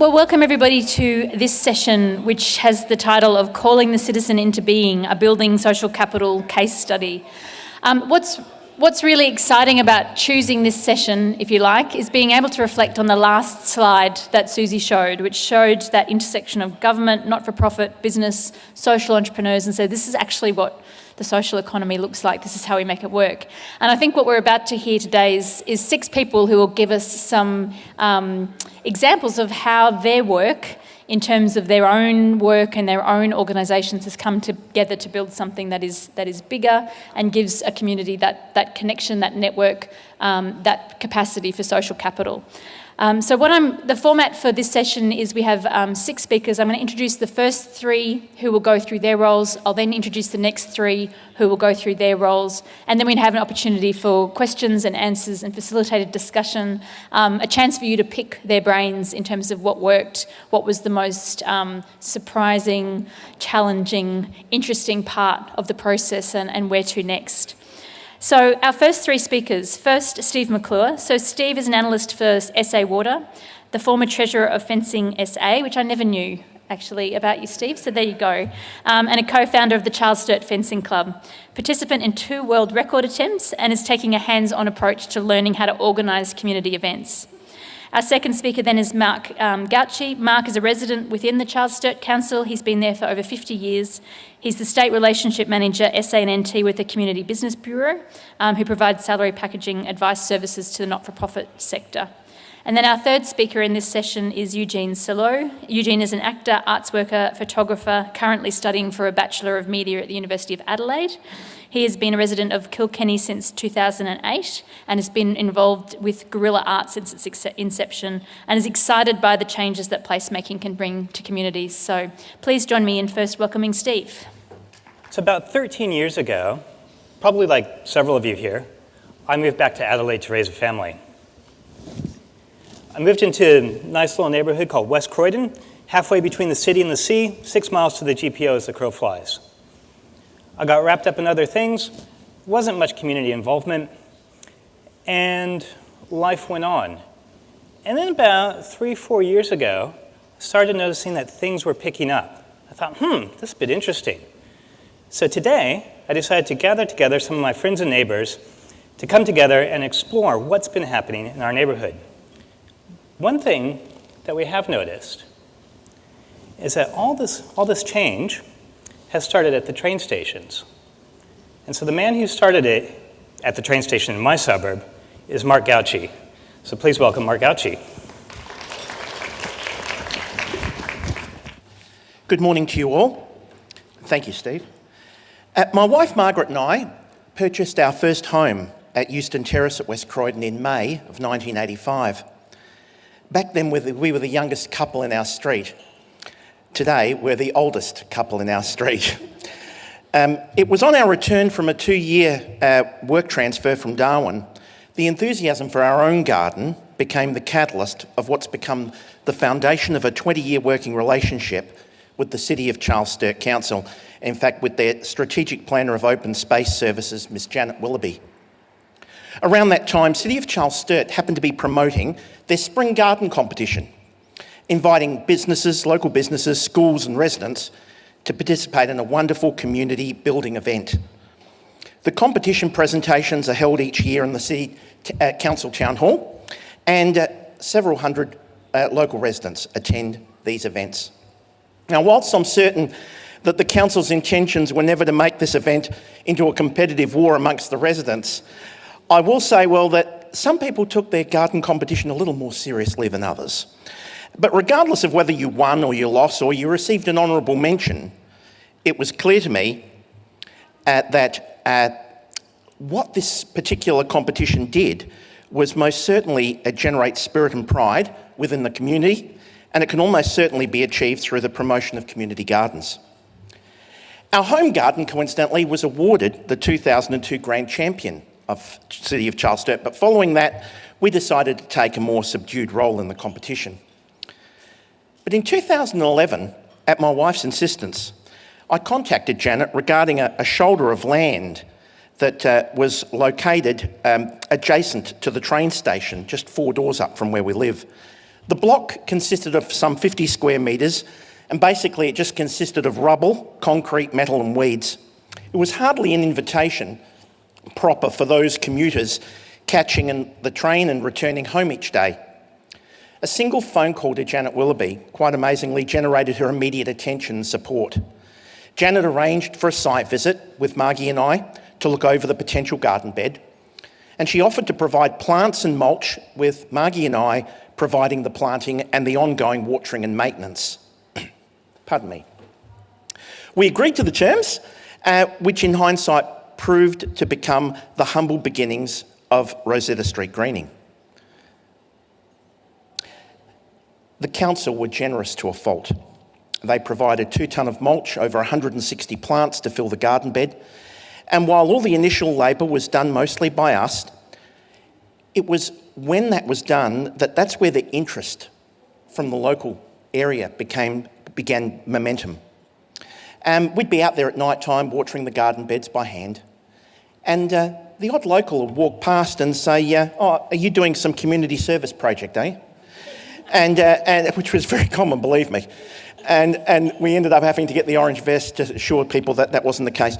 Well, welcome everybody to this session, which has the title of Calling the Citizen into Being, a Building Social Capital Case Study. What's really exciting about choosing this session, if you like, is being able to reflect on the last slide that Susie showed, which showed that intersection of government, not-for-profit, business, social entrepreneurs, and so this is actually what the social economy looks like. This is how we make it work. And I think what we're about to hear today is 6 people who will give us some examples of how their work, in terms of their own work and their own organisations, has come together to build something that is bigger and gives a community that connection, that network, that capacity for social capital. The format for this session is we have 6 speakers. I'm going to introduce the first 3 who will go through their roles. I'll then introduce the next 3 who will go through their roles. And then we have an opportunity for questions and answers and facilitated discussion, a chance for you to pick their brains in terms of what worked, what was the most surprising, challenging, interesting part of the process, and where to next. So our first 3 speakers. First, Steve McClure. So Steve is an analyst for SA Water, the former treasurer of Fencing SA, which I never knew actually about you, Steve, so there you go, and a co-founder of the Charles Sturt Fencing Club, participant in 2 world record attempts, and is taking a hands-on approach to learning how to organise community events. Our second speaker then is Mark Gauci. Mark is a resident within the Charles Sturt Council. He's been there for over 50 years. He's the State Relationship Manager, SA&NT, with the Community Business Bureau, who provides salary packaging advice services to the not-for-profit sector. And then our third speaker in this session is Eugene Suleau. Eugene is an actor, arts worker, photographer, currently studying for a Bachelor of Media at the University of Adelaide. He has been a resident of Kilkenny since 2008 and has been involved with guerrilla art since its inception and is excited by the changes that placemaking can bring to communities. So please join me in first welcoming Steve. So about 13 years ago, probably like several of you here, I moved back to Adelaide to raise a family. I moved into a nice little neighborhood called West Croydon, halfway between the city and the sea, 6 miles to the GPO as the crow flies. I got wrapped up in other things, wasn't much community involvement, and life went on. And then about 3-4 years ago, I started noticing that things were picking up. I thought, this is a bit interesting. So today, I decided to gather together some of my friends and neighbors to come together and explore what's been happening in our neighborhood. One thing that we have noticed is that all this change has started at the train stations. And so the man who started it at the train station in my suburb is Mark Gauci. So please welcome Mark Gauci. Good morning to you all. Thank you, Steve. My wife Margaret and I purchased our first home at Euston Terrace at West Croydon in May of 1985. Back then we were the youngest couple in our street. Today we're the oldest couple in our street. It was on our return from a 2-year work transfer from Darwin. The enthusiasm for our own garden became the catalyst of what's become the foundation of a 20-year working relationship with the City of Charles Sturt Council, in fact with their strategic planner of open space services, Miss Janet Willoughby. Around that time, City of Charles Sturt happened to be promoting their spring garden competition, inviting businesses, local businesses, schools and residents to participate in a wonderful community building event. The competition presentations are held each year in the City Council Town Hall, and several hundred local residents attend these events. Now, whilst I'm certain that the Council's intentions were never to make this event into a competitive war amongst the residents, I will say, that some people took their garden competition a little more seriously than others. But regardless of whether you won or you lost or you received an honourable mention, it was clear to me that what this particular competition did was most certainly generate spirit and pride within the community, and it can almost certainly be achieved through the promotion of community gardens. Our home garden, coincidentally, was awarded the 2002 Grand Champion of City of Charles Sturt, but following that, we decided to take a more subdued role in the competition. But in 2011, at my wife's insistence, I contacted Janet regarding a shoulder of land that was located adjacent to the train station, just 4 doors up from where we live. The block consisted of some 50 square metres, and basically it just consisted of rubble, concrete, metal and weeds. It was hardly an invitation proper for those commuters catching the train and returning home each day. A single phone call to Janet Willoughby, quite amazingly, generated her immediate attention and support. Janet arranged for a site visit with Margie and I to look over the potential garden bed, and she offered to provide plants and mulch, with Margie and I providing the planting and the ongoing watering and maintenance. Pardon me. We agreed to the terms, which in hindsight proved to become the humble beginnings of Rosetta Street greening. The council were generous to a fault. They provided 2 tonne of mulch, over 160 plants to fill the garden bed. And while all the initial labour was done mostly by us, it was when that was done that's where the interest from the local area began momentum. We'd be out there at night time watering the garden beds by hand. And the odd local would walk past and say, "Oh, are you doing some community service project, eh?" And which was very common, believe me. And we ended up having to get the orange vest to assure people that that wasn't the case.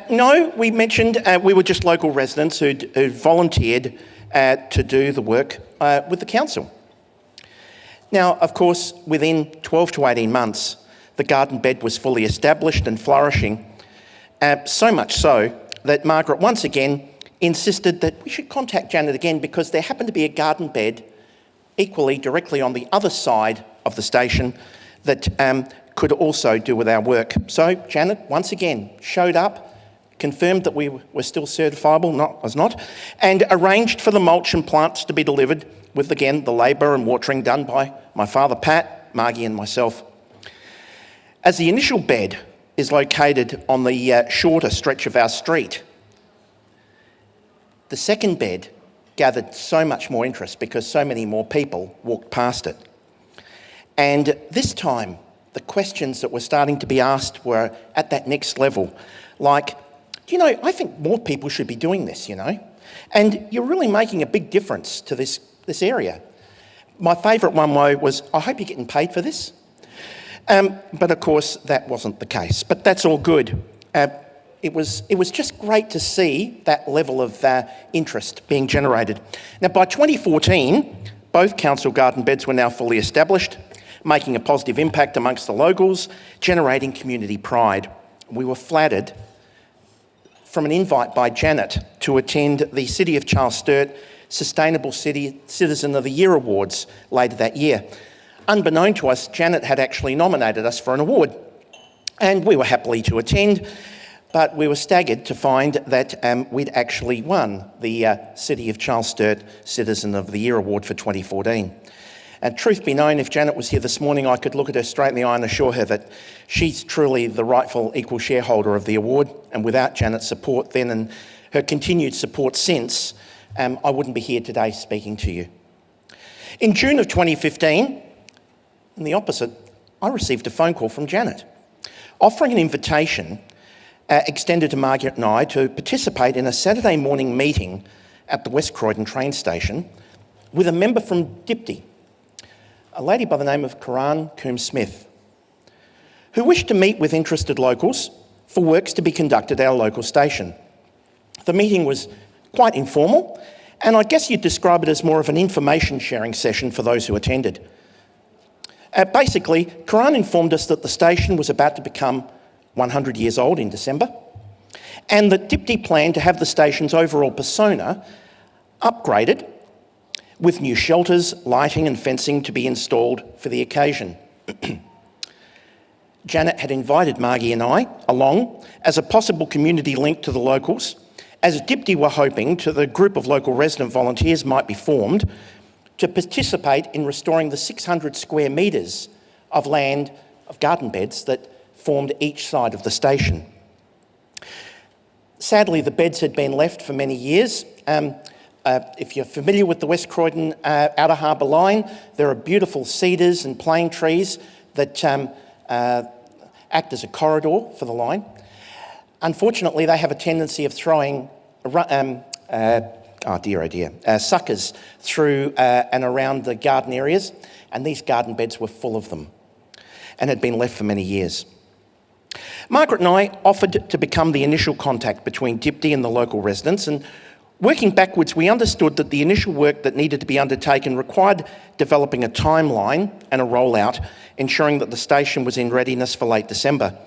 No, we mentioned we were just local residents who volunteered to do the work with the council. Now, of course, within 12 to 18 months, the garden bed was fully established and flourishing, so much so that Margaret once again insisted that we should contact Janet again because there happened to be a garden bed equally directly on the other side of the station that could also do with our work. So Janet once again showed up, confirmed that we were still certifiable, and arranged for the mulch and plants to be delivered with, again, the labour and watering done by my father Pat, Margie and myself. As the initial bed is located on the shorter stretch of our street, the second bed gathered so much more interest because so many more people walked past it. And this time, the questions that were starting to be asked were at that next level, like, I think more people should be doing this, and you're really making a big difference to this area. My favourite one was, I hope you're getting paid for this. But of course, that wasn't the case. But that's all good. It was just great to see that level of interest being generated. Now, by 2014, both council garden beds were now fully established, making a positive impact amongst the locals, generating community pride. We were flattered from an invite by Janet to attend the City of Charles Sturt Sustainable Citizen of the Year Awards later that year. Unbeknown to us, Janet had actually nominated us for an award, and we were happily to attend, but we were staggered to find that we'd actually won the City of Charles Sturt Citizen of the Year Award for 2014. And truth be known, if Janet was here this morning, I could look at her straight in the eye and assure her that she's truly the rightful equal shareholder of the award, and without Janet's support then and her continued support since, I wouldn't be here today speaking to you. In June of 2015, in the opposite, I received a phone call from Janet, offering an invitation extended to Margaret and I to participate in a Saturday morning meeting at the West Croydon train station with a member from Dipti, a lady by the name of Karan Coombe-Smith, who wished to meet with interested locals for works to be conducted at our local station. The meeting was quite informal, and I guess you'd describe it as more of an information sharing session for those who attended. Basically, Karan informed us that the station was about to become 100 years old in December, and that Dipti planned to have the station's overall persona upgraded with new shelters, lighting and fencing to be installed for the occasion. Janet had invited Margie and I along as a possible community link to the locals, as Dipti were hoping the group of local resident volunteers might be formed to participate in restoring the 600 square metres of land, of garden beds that formed each side of the station. Sadly, the beds had been left for many years. If you're familiar with the West Croydon Outer Harbour line, there are beautiful cedars and plane trees that act as a corridor for the line. Unfortunately, they have a tendency of throwing suckers through and around the garden areas, and these garden beds were full of them and had been left for many years. Margaret and I offered to become the initial contact between Dipti and the local residents, and working backwards, we understood that the initial work that needed to be undertaken required developing a timeline and a rollout, ensuring that the station was in readiness for late December.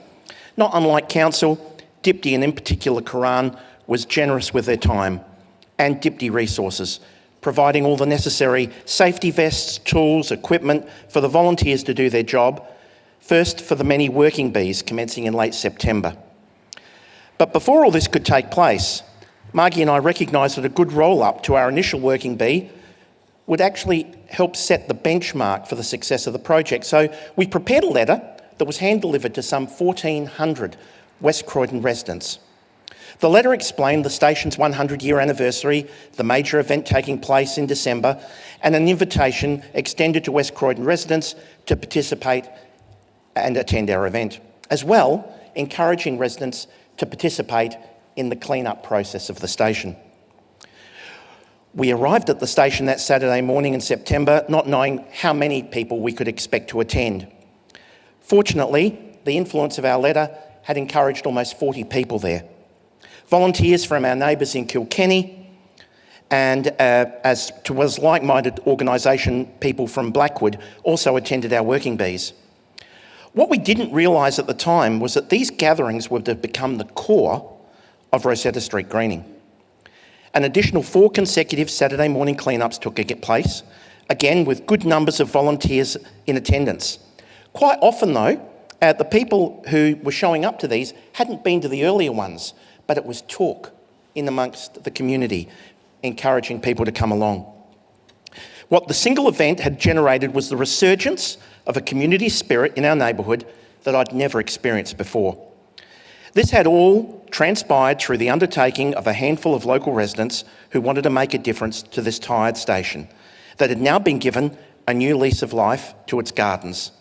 Not unlike council, Dipti, and in particular Karan, was generous with their time and Dipti resources, providing all the necessary safety vests, tools, equipment for the volunteers to do their job, first for the many working bees commencing in late September. But before all this could take place, Margie and I recognised that a good roll-up to our initial working bee would actually help set the benchmark for the success of the project. So we prepared a letter that was hand-delivered to some 1,400 West Croydon residents. The letter explained the station's 100-year anniversary, the major event taking place in December, and an invitation extended to West Croydon residents to participate and attend our event, as well encouraging residents to participate in the clean-up process of the station. We arrived at the station that Saturday morning in September, not knowing how many people we could expect to attend. Fortunately, the influence of our letter had encouraged almost 40 people there. Volunteers from our neighbours in Kilkenny and as well as like-minded organisation people from Blackwood also attended our working bees. What we didn't realise at the time was that these gatherings were to become the core of Rosetta Street greening. An additional 4 consecutive Saturday morning cleanups took place, again with good numbers of volunteers in attendance. Quite often though, the people who were showing up to these hadn't been to the earlier ones, but it was talk in amongst the community, encouraging people to come along. What the single event had generated was the resurgence of a community spirit in our neighbourhood that I'd never experienced before. This had all transpired through the undertaking of a handful of local residents who wanted to make a difference to this tired station that had now been given a new lease of life to its gardens.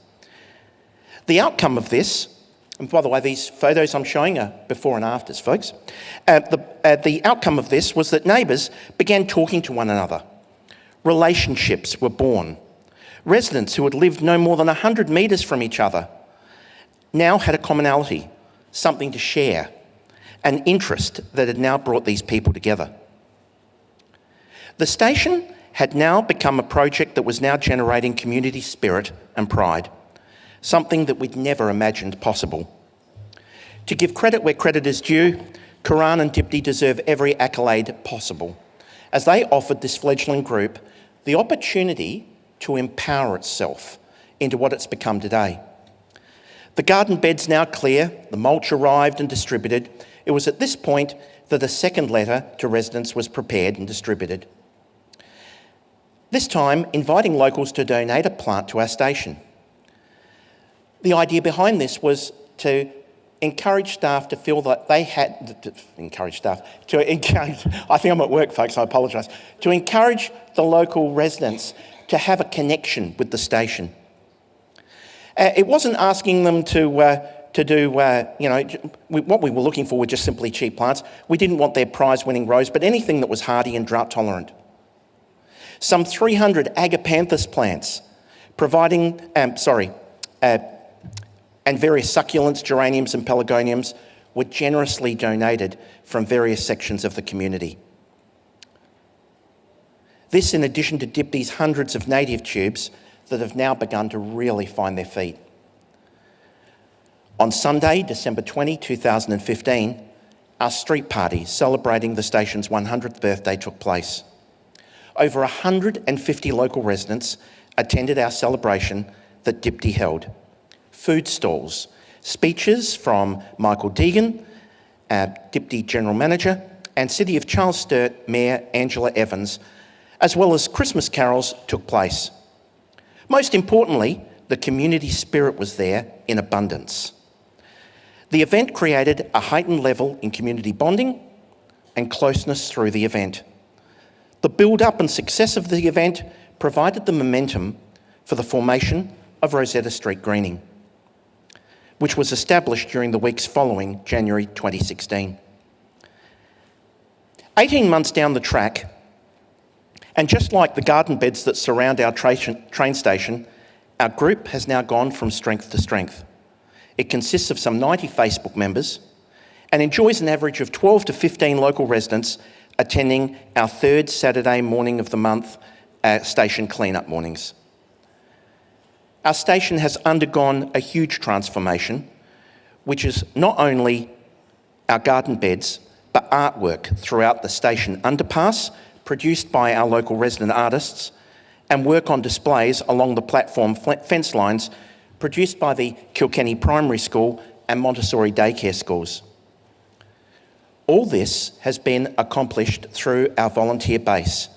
The outcome of this, and by the way, these photos I'm showing are before and afters, folks. The outcome of this was that neighbours began talking to one another. Relationships were born. Residents who had lived no more than 100 metres from each other now had a commonality, something to share, an interest that had now brought these people together. The station had now become a project that was now generating community spirit and pride, something that we'd never imagined possible. To give credit where credit is due, Karan and Dipti deserve every accolade possible, as they offered this fledgling group the opportunity to empower itself into what it's become today. The garden bed's now clear, the mulch arrived and distributed. It was at this point that a second letter to residents was prepared and distributed. This time, inviting locals to donate a plant to our station. The idea behind this was to encourage staff to feel that they had, I think I'm at work, folks, I apologise, to encourage the local residents to have a connection with the station. It wasn't asking them to do, what we were looking for were just simply cheap plants. We didn't want their prize-winning rose, but anything that was hardy and drought-tolerant. Some 300 agapanthus plants, and various succulents, geraniums and pelargoniums were generously donated from various sections of the community. This in addition to Dipti's hundreds of native tubes that have now begun to really find their feet. On Sunday, December 20, 2015, our street party celebrating the station's 100th birthday took place. Over 150 local residents attended our celebration that Dipti held. Food stalls, speeches from Michael Deegan, Dipti General Manager, and City of Charles Sturt Mayor Angela Evans, as well as Christmas carols took place. Most importantly, the community spirit was there in abundance. The event created a heightened level in community bonding and closeness through the event. The build-up and success of the event provided the momentum for the formation of Rosetta Street Greening, which was established during the weeks following January 2016. 18 months down the track, And just like the garden beds that surround our train station, our group has now gone from strength to strength. It consists of some 90 Facebook members and enjoys an average of 12 to 15 local residents attending our third Saturday morning of the month station clean-up mornings. Our station has undergone a huge transformation, which is not only our garden beds, but artwork throughout the station underpass, produced by our local resident artists, and work on displays along the platform fence lines, produced by the Kilkenny Primary School and Montessori daycare schools. All this has been accomplished through our volunteer base,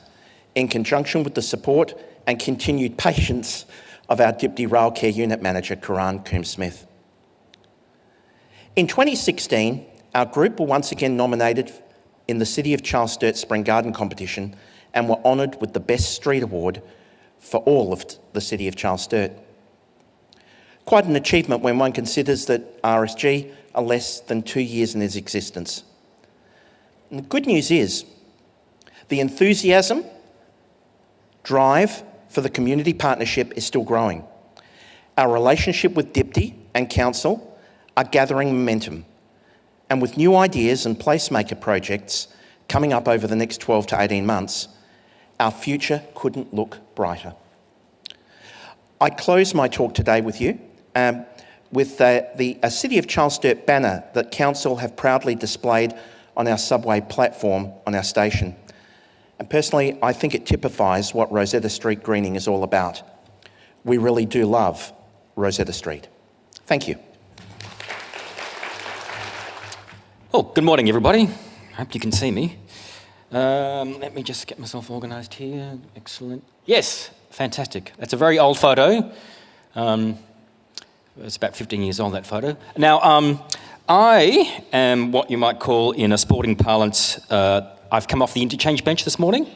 in conjunction with the support and continued patience of our Deputy Rail Care Unit Manager, Karan Coombe-Smith. In 2016, our group were once again nominated in the City of Charles Sturt Spring Garden Competition and were honoured with the Best Street Award for all of the City of Charles Sturt. Quite an achievement when one considers that RSG are less than 2 years in its existence. And the good news is, the enthusiasm, drive for the community partnership is still growing. Our relationship with Deputy and Council are gathering momentum, and with new ideas and placemaker projects coming up over the next 12 to 18 months, our future couldn't look brighter. I close my talk today with you with the City of Charles Sturt banner that Council have proudly displayed on our subway platform on our station. And personally, I think it typifies what Rosetta Street greening is all about. We really do love Rosetta Street. Thank you. Oh, good morning, everybody. Hope you can see me. Let me just get myself organised here. Excellent. Yes, fantastic. That's a very old photo. It's about 15 years old, that photo. Now, I am what you might call, in a sporting parlance, I've come off the interchange bench this morning.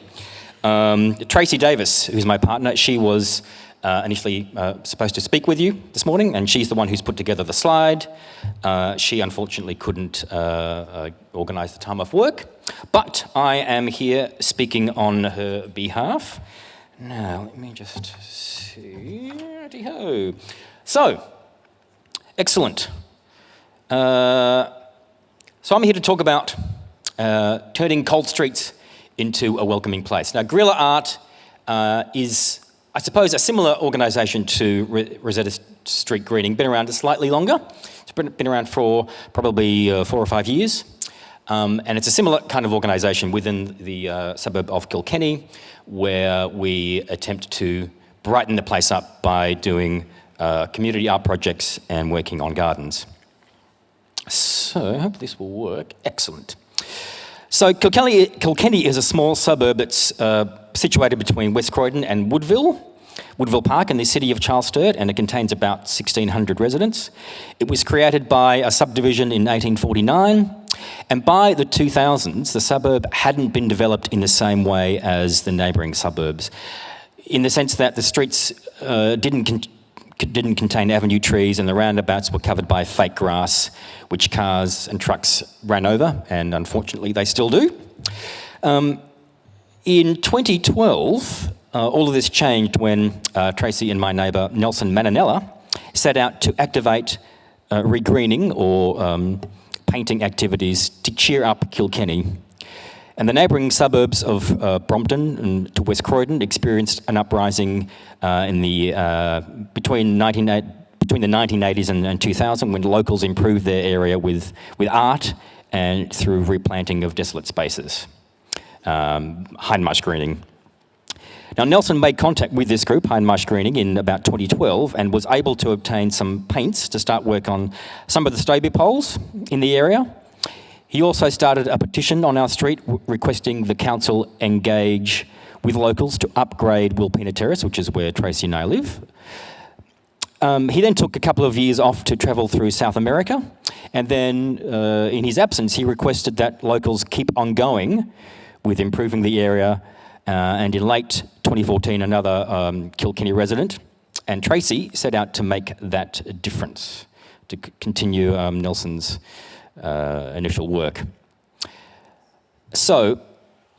Tracey Davis, who's my partner, she was initially supposed to speak with you this morning, and she's the one who's put together the slide. She unfortunately couldn't organise the time off work, but I am here speaking on her behalf. Now, let me just see. Righty-ho. So, excellent. So I'm here to talk about turning cold streets into a welcoming place. Now, guerrilla art is, I suppose, a similar organisation to Rosetta Street Greening, been around slightly longer. It's been around for probably 4 or 5 years. And it's a similar kind of organisation within the suburb of Kilkenny, where we attempt to brighten the place up by doing community art projects and working on gardens. So I hope this will work. Excellent. So Kilkenny is a small suburb that's situated between West Croydon and Woodville Park in the city of Charles Sturt, and it contains about 1,600 residents. It was created by a subdivision in 1849, and by the 2000s, the suburb hadn't been developed in the same way as the neighbouring suburbs, in the sense that the streets didn't contain avenue trees, and the roundabouts were covered by fake grass, which cars and trucks ran over, and unfortunately they still do. In 2012, all of this changed when Tracey and my neighbour Nelson Mananella set out to activate regreening or painting activities to cheer up Kilkenny. And the neighbouring suburbs of Brompton and to West Croydon experienced an uprising between the 1980s and 2000, when locals improved their area with art and through replanting of desolate spaces, hindmarsh greening. Now, Nelson made contact with this group, hindmarsh greening, in about 2012 and was able to obtain some paints to start work on some of the stobie poles in the area. He also started a petition on our street requesting the council engage with locals to upgrade Wilpena Terrace, which is where Tracey and I live. He then took a couple of years off to travel through South America, and then in his absence he requested that locals keep on going with improving the area, and in late 2014 another Kilkenny resident and Tracey set out to make that difference, to continue Nelson's initial work. So,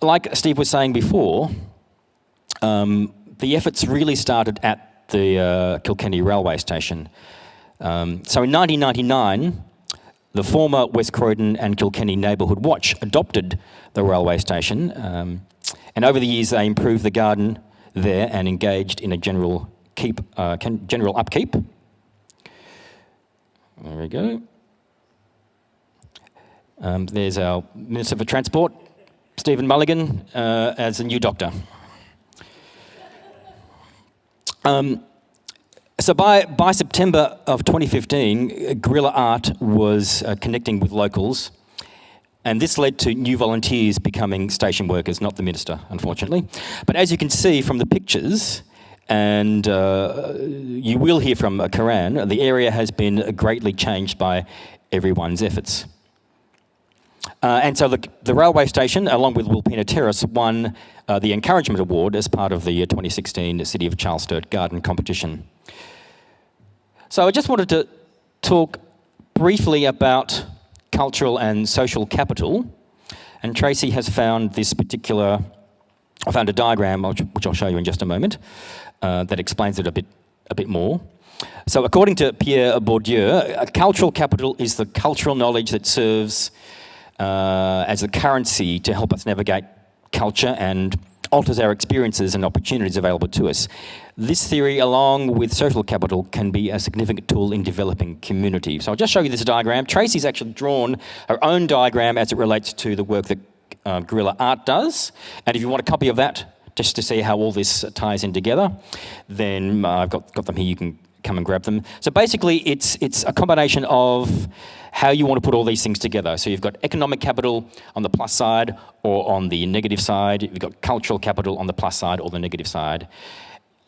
like Steve was saying before, the efforts really started at the Kilkenny railway station. So in 1999, the former West Croydon and Kilkenny Neighbourhood Watch adopted the railway station, and over the years they improved the garden there and engaged in a general upkeep. There we go. There's our Minister for Transport, Stephen Mulligan, as a new doctor. So by September of 2015, guerrilla art was connecting with locals, and this led to new volunteers becoming station workers, not the minister, unfortunately. But as you can see from the pictures, and you will hear from Karan, the area has been greatly changed by everyone's efforts. And so the railway station, along with Wilpena Terrace, won the Encouragement Award as part of the 2016 City of Charles Sturt Garden Competition. So I just wanted to talk briefly about cultural and social capital, and Tracey has found this particular, I found a diagram, which I'll show you in just a moment, that explains it a bit more. So according to Pierre Bourdieu, a cultural capital is the cultural knowledge that serves as a currency to help us navigate culture and alters our experiences and opportunities available to us. This theory, along with social capital, can be a significant tool in developing community. So I'll just show you this diagram. Tracey's actually drawn her own diagram as it relates to the work that guerrilla art does. And if you want a copy of that, just to see how all this ties in together, then I've got them here. You can come and grab them. So basically, it's a combination of how you want to put all these things together. So you've got economic capital on the plus side or on the negative side. You've got cultural capital on the plus side or the negative side.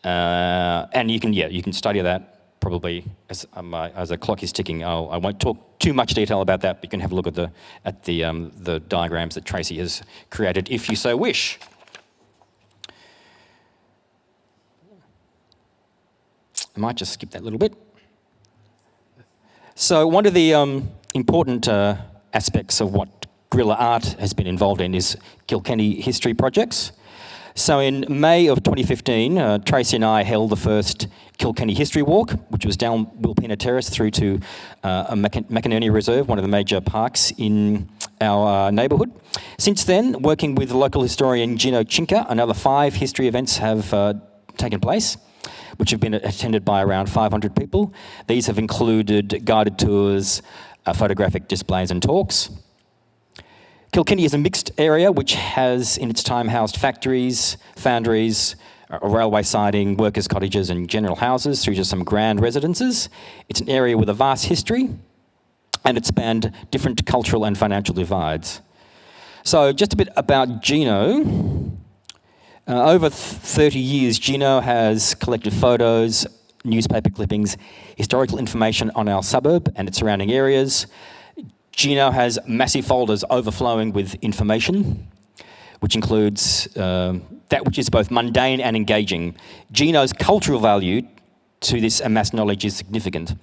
And you can study that probably as the clock is ticking. I won't talk too much detail about that, but you can have a look at the diagrams that Tracey has created if you so wish. I might just skip that little bit. So one of the important aspects of what guerrilla art has been involved in is Kilkenny history projects. So in May of 2015, Tracey and I held the first Kilkenny history walk, which was down Wilpena Terrace through to McInerney Reserve, one of the major parks in our neighbourhood. Since then, working with local historian Gino Cinca, another 5 history events have taken place, which have been attended by around 500 people. These have included guided tours, photographic displays and talks. Kilkenny is a mixed area which has in its time housed factories, foundries, a railway siding, workers' cottages and general houses through to some grand residences. It's an area with a vast history and it spanned different cultural and financial divides. So just a bit about Gino. Over 30 years, Gino has collected photos, newspaper clippings, historical information on our suburb and its surrounding areas. Gino has massive folders overflowing with information, which includes that which is both mundane and engaging. Gino's cultural value to this amassed knowledge is significant.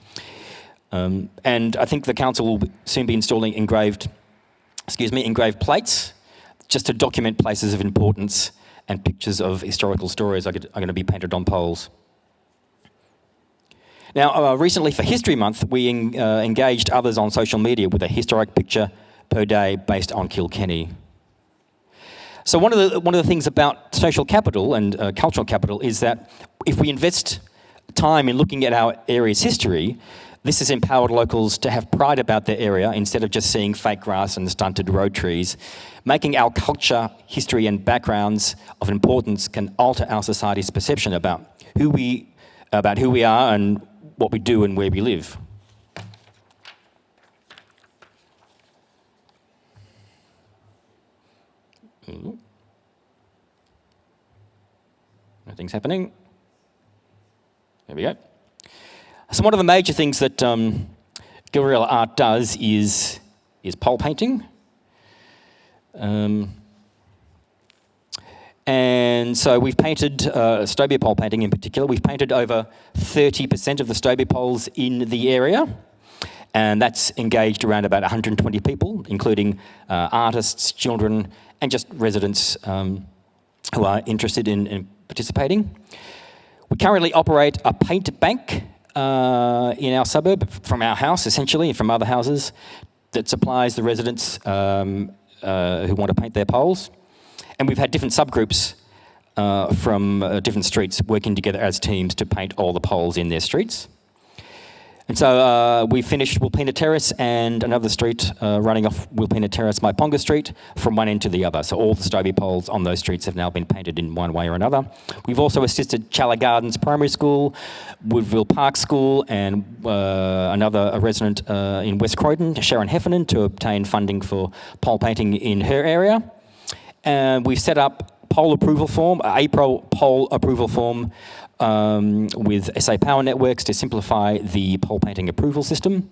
And I think the council will soon be installing engraved plates just to document places of importance, and pictures of historical stories are going to be painted on poles. Now, recently for History Month, we engaged others on social media with a historic picture per day based on Kilkenny. So one of the things about social capital and cultural capital is that if we invest time in looking at our area's history, this has empowered locals to have pride about their area instead of just seeing fake grass and stunted road trees. Making our culture, history and backgrounds of importance can alter our society's perception about who we are and what we do and where we live. Nothing's happening. There we go. So one of the major things that guerrilla art does is pole painting. And so we've painted, Stobia pole painting in particular, we've painted over 30% of the Stobia poles in the area. And that's engaged around about 120 people, including artists, children, and just residents who are interested in participating. We currently operate a paint bank in our suburb, from our house essentially, and from other houses, that supplies the residents who want to paint their poles. And we've had different subgroups from different streets working together as teams to paint all the poles in their streets. And so we finished Wilpena Terrace and another street running off Wilpena Terrace, Maiponga Street, from one end to the other. So all the Stobie poles on those streets have now been painted in one way or another. We've also assisted Challa Gardens Primary School, Woodville Park School, and a resident in West Croydon, Sharon Heffernan, to obtain funding for pole painting in her area. And we've set up a pole approval form with SA Power Networks to simplify the pole painting approval system.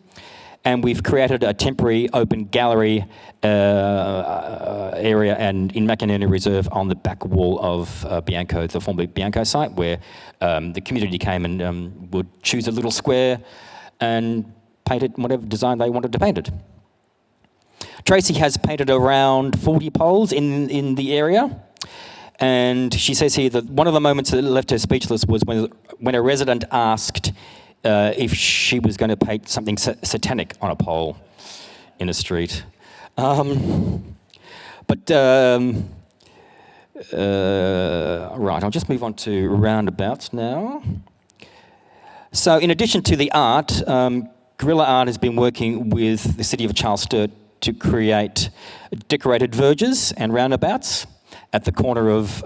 And we've created a temporary open gallery area and in Macanana Reserve on the back wall of Bianco, the former Bianco site, where the community came and would choose a little square and paint it whatever design they wanted to paint it. Tracey has painted around 40 poles in the area. And she says here that one of the moments that left her speechless was when a resident asked if she was going to paint something satanic on a pole in a street. Right, I'll just move on to roundabouts now. So in addition to the art, Guerrilla Art has been working with the City of Charles Sturt to create decorated verges and roundabouts at the corner of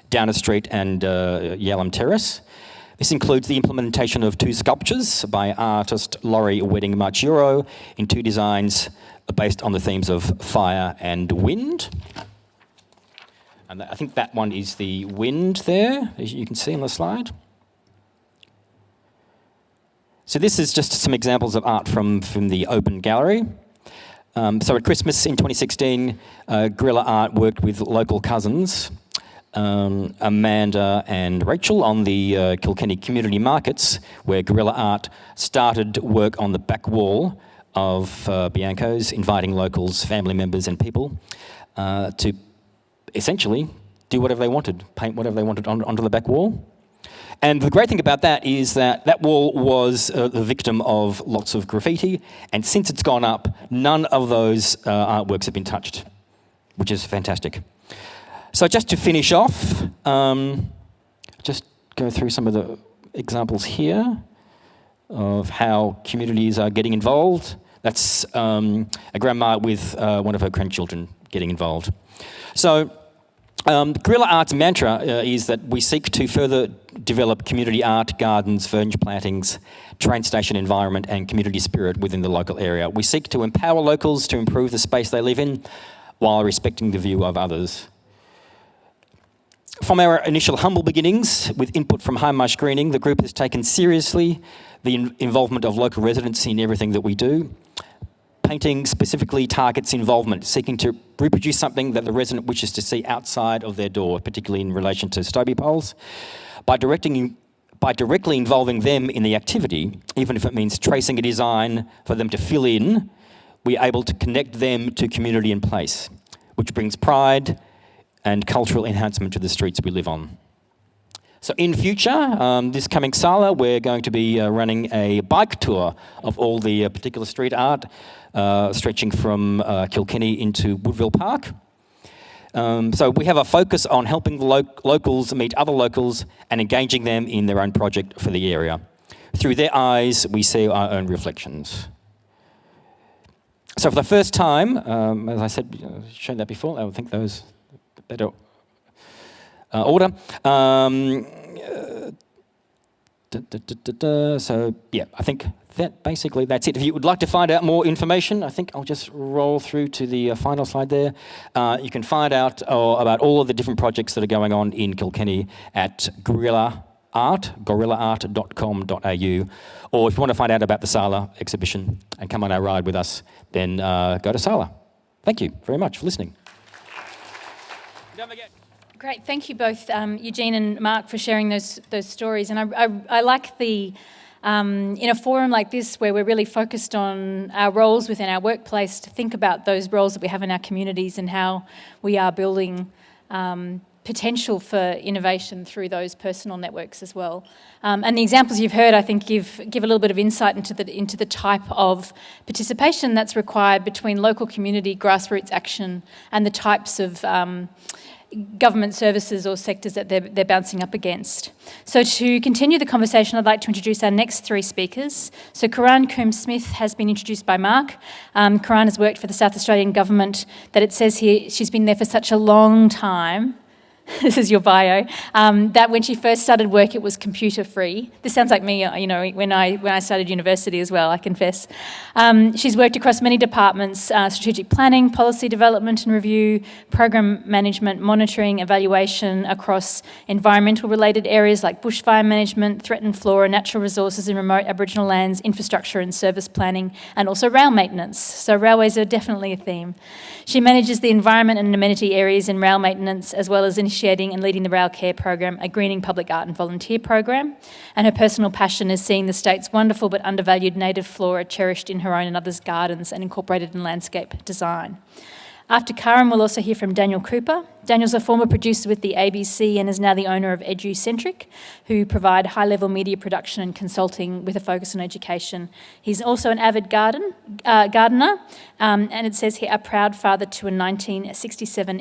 Downer Street and Yallam Terrace. This includes the implementation of 2 sculptures by artist Laurie Wedding Marchioro in 2 designs based on the themes of fire and wind. And I think that one is the wind there, as you can see on the slide. So this is just some examples of art from the open gallery. So at Christmas in 2016, Guerrilla Art worked with local cousins, Amanda and Rachel, on the Kilkenny community markets, where Guerrilla Art started work on the back wall of Bianco's, inviting locals, family members and people to essentially do whatever they wanted, paint whatever they wanted onto the back wall. And the great thing about that is that wall was the victim of lots of graffiti, and since it's gone up, none of those artworks have been touched, which is fantastic. So just to finish off, just go through some of the examples here of how communities are getting involved. That's a grandma with one of her grandchildren getting involved. So Guerrilla Art's mantra is that we seek to further develop community art, gardens, fern plantings, train station environment and community spirit within the local area. We seek to empower locals to improve the space they live in while respecting the view of others. From our initial humble beginnings, with input from Hindmarsh Greening, the group has taken seriously the involvement of local residents in everything that we do. Painting specifically targets involvement, seeking to reproduce something that the resident wishes to see outside of their door, particularly in relation to Stobie poles. By directly involving them in the activity, even if it means tracing a design for them to fill in, we're able to connect them to community and place, which brings pride and cultural enhancement to the streets we live on. So in future, this coming Sala, we're going to be running a bike tour of all the particular street art, stretching from Kilkenny into Woodville Park. So we have a focus on helping the locals meet other locals and engaging them in their own project for the area. Through their eyes, we see our own reflections. So for the first time, as I said, shown that before, I think those better order. So yeah, I think that basically that's it. If you would like to find out more information, I think I'll just roll through to the final slide there. You can find out about all of the different projects that are going on in Kilkenny at gorillaart.com.au, or if you want to find out about the Sala exhibition and come on our ride with us, then go to Sala. Thank you very much for listening. Don't forget. Great, thank you both, Eugene and Mark, for sharing those stories. And I like the, in a forum like this where we're really focused on our roles within our workplace, to think about those roles that we have in our communities and how we are building potential for innovation through those personal networks as well. And the examples you've heard, I think, give a little bit of insight into the type of participation that's required between local community, grassroots action, and the types of government services or sectors that they're bouncing up against. So to continue the conversation, I'd like to introduce our next three speakers. So Karan Coombe-Smith has been introduced by Mark. Karan has worked for the South Australian Government, that it says here she's been there for such a long time. This is your bio, that when she first started work, it was computer free. This sounds like me, when I started university as well, I confess. She's worked across many departments, strategic planning, policy development and review, program management, monitoring, evaluation across environmental related areas like bushfire management, threatened flora, natural resources in remote Aboriginal lands, infrastructure and service planning, and also rail maintenance. So railways are definitely a theme. She manages the environment and amenity areas in rail maintenance, as well as initiating and leading the Rail Care program, a greening public art and volunteer program. And her personal passion is seeing the state's wonderful but undervalued native flora cherished in her own and others' gardens and incorporated in landscape design. After Karan, we'll also hear from Daniel Cooper. Daniel's a former producer with the ABC and is now the owner of EduCentric, who provide high-level media production and consulting with a focus on education. He's also an avid gardener, and it says here, a proud father to a 1967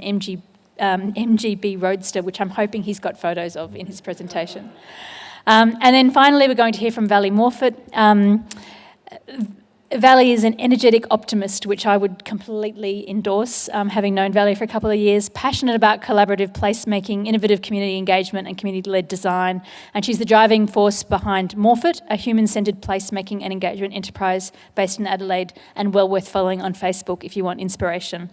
MGB Roadster, which I'm hoping he's got photos of in his presentation. And then finally, we're going to hear from Valli Morphett. Valli is an energetic optimist, which I would completely endorse, having known Valli for a couple of years, passionate about collaborative placemaking, innovative community engagement and community-led design. And she's the driving force behind Morphett, a human-centred placemaking and engagement enterprise based in Adelaide and well worth following on Facebook if you want inspiration.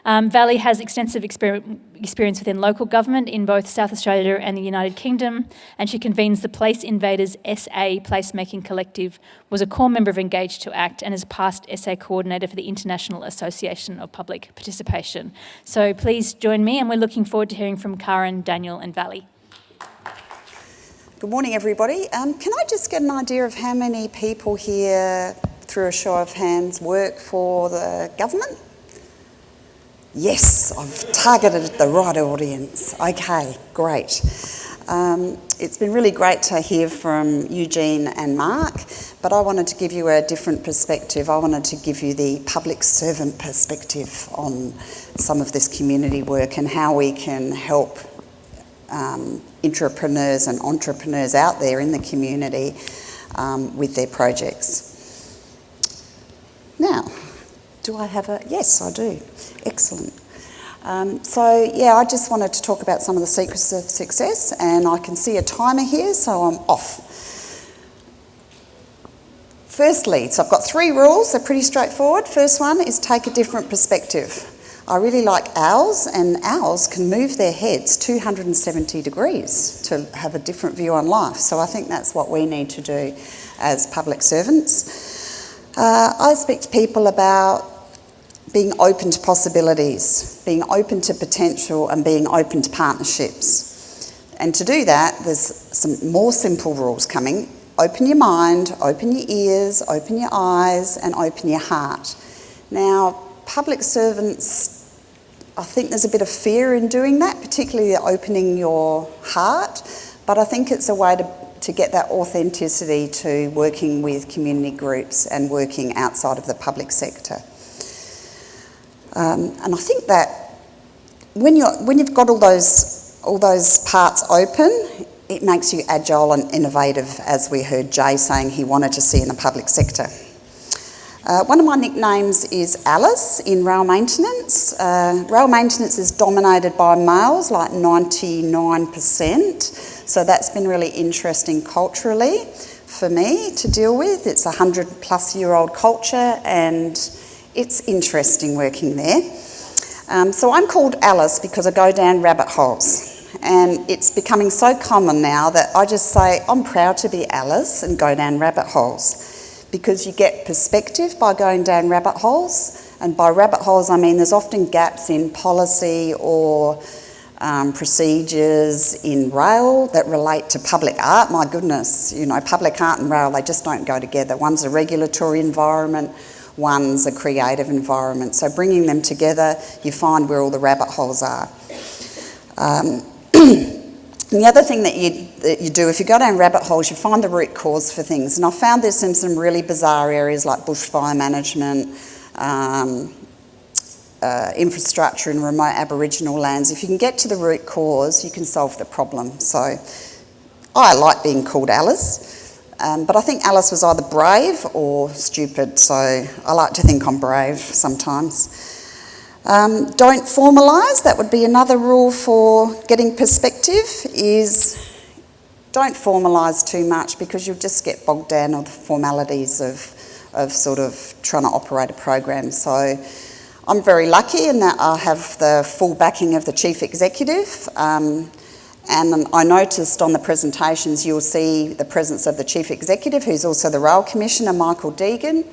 Valli has extensive experience within local government in both South Australia and the United Kingdom, and she convenes the Place Invaders SA Placemaking Collective, was a core member of Engage to Act, and is past SA coordinator for the International Association of Public Participation. So please join me, and we're looking forward to hearing from Karan, Daniel and Valli. Good morning, everybody. Can I just get an idea of how many people here, through a show of hands, work for the government? Yes, I've targeted the right audience. Okay, great. It's been really great to hear from Eugene and Mark, but I wanted to give you a different perspective. I wanted to give you the public servant perspective on some of this community work and how we can help intrapreneurs and entrepreneurs out there in the community with their projects. Now, do I have a... Yes, I do. Excellent. I just wanted to talk about some of the secrets of success, and I can see a timer here, so I'm off. Firstly, so I've got 3 rules, they're pretty straightforward. First one is take a different perspective. I really like owls, and owls can move their heads 270 degrees to have a different view on life. So I think that's what we need to do as public servants. I speak to people about being open to possibilities, being open to potential and being open to partnerships. And to do that, there's some more simple rules coming. Open your mind, open your ears, open your eyes and open your heart. Now, public servants, I think there's a bit of fear in doing that, particularly opening your heart, but I think it's a way to get that authenticity to working with community groups and working outside of the public sector. And I think that when you've got all those parts open, it makes you agile and innovative, as we heard Jay saying he wanted to see in the public sector. One of my nicknames is Alice in rail maintenance. Rail maintenance is dominated by males, like 99%. So that's been really interesting culturally for me to deal with. It's a 100-plus-year-old culture, and it's interesting working there. So I'm called Alice because I go down rabbit holes. And it's becoming so common now that I just say, I'm proud to be Alice and go down rabbit holes. Because you get perspective by going down rabbit holes. And by rabbit holes, I mean there's often gaps in policy or procedures in rail that relate to public art. My goodness, public art and rail, they just don't go together. One's a regulatory environment, one's a creative environment. So bringing them together, you find where all the rabbit holes are. And the other thing that you do, if you go down rabbit holes, you find the root cause for things. And I found this in some really bizarre areas like bushfire management, infrastructure in remote Aboriginal lands. If you can get to the root cause, you can solve the problem. So I like being called Alice, but I think Alice was either brave or stupid, so I like to think I'm brave sometimes. Don't formalise, that would be another rule for getting perspective, is don't formalise too much because you'll just get bogged down with the formalities of sort of trying to operate a program. So I'm very lucky in that I have the full backing of the Chief Executive, and I noticed on the presentations you'll see the presence of the Chief Executive, who's also the Rail Commissioner, Michael Deegan.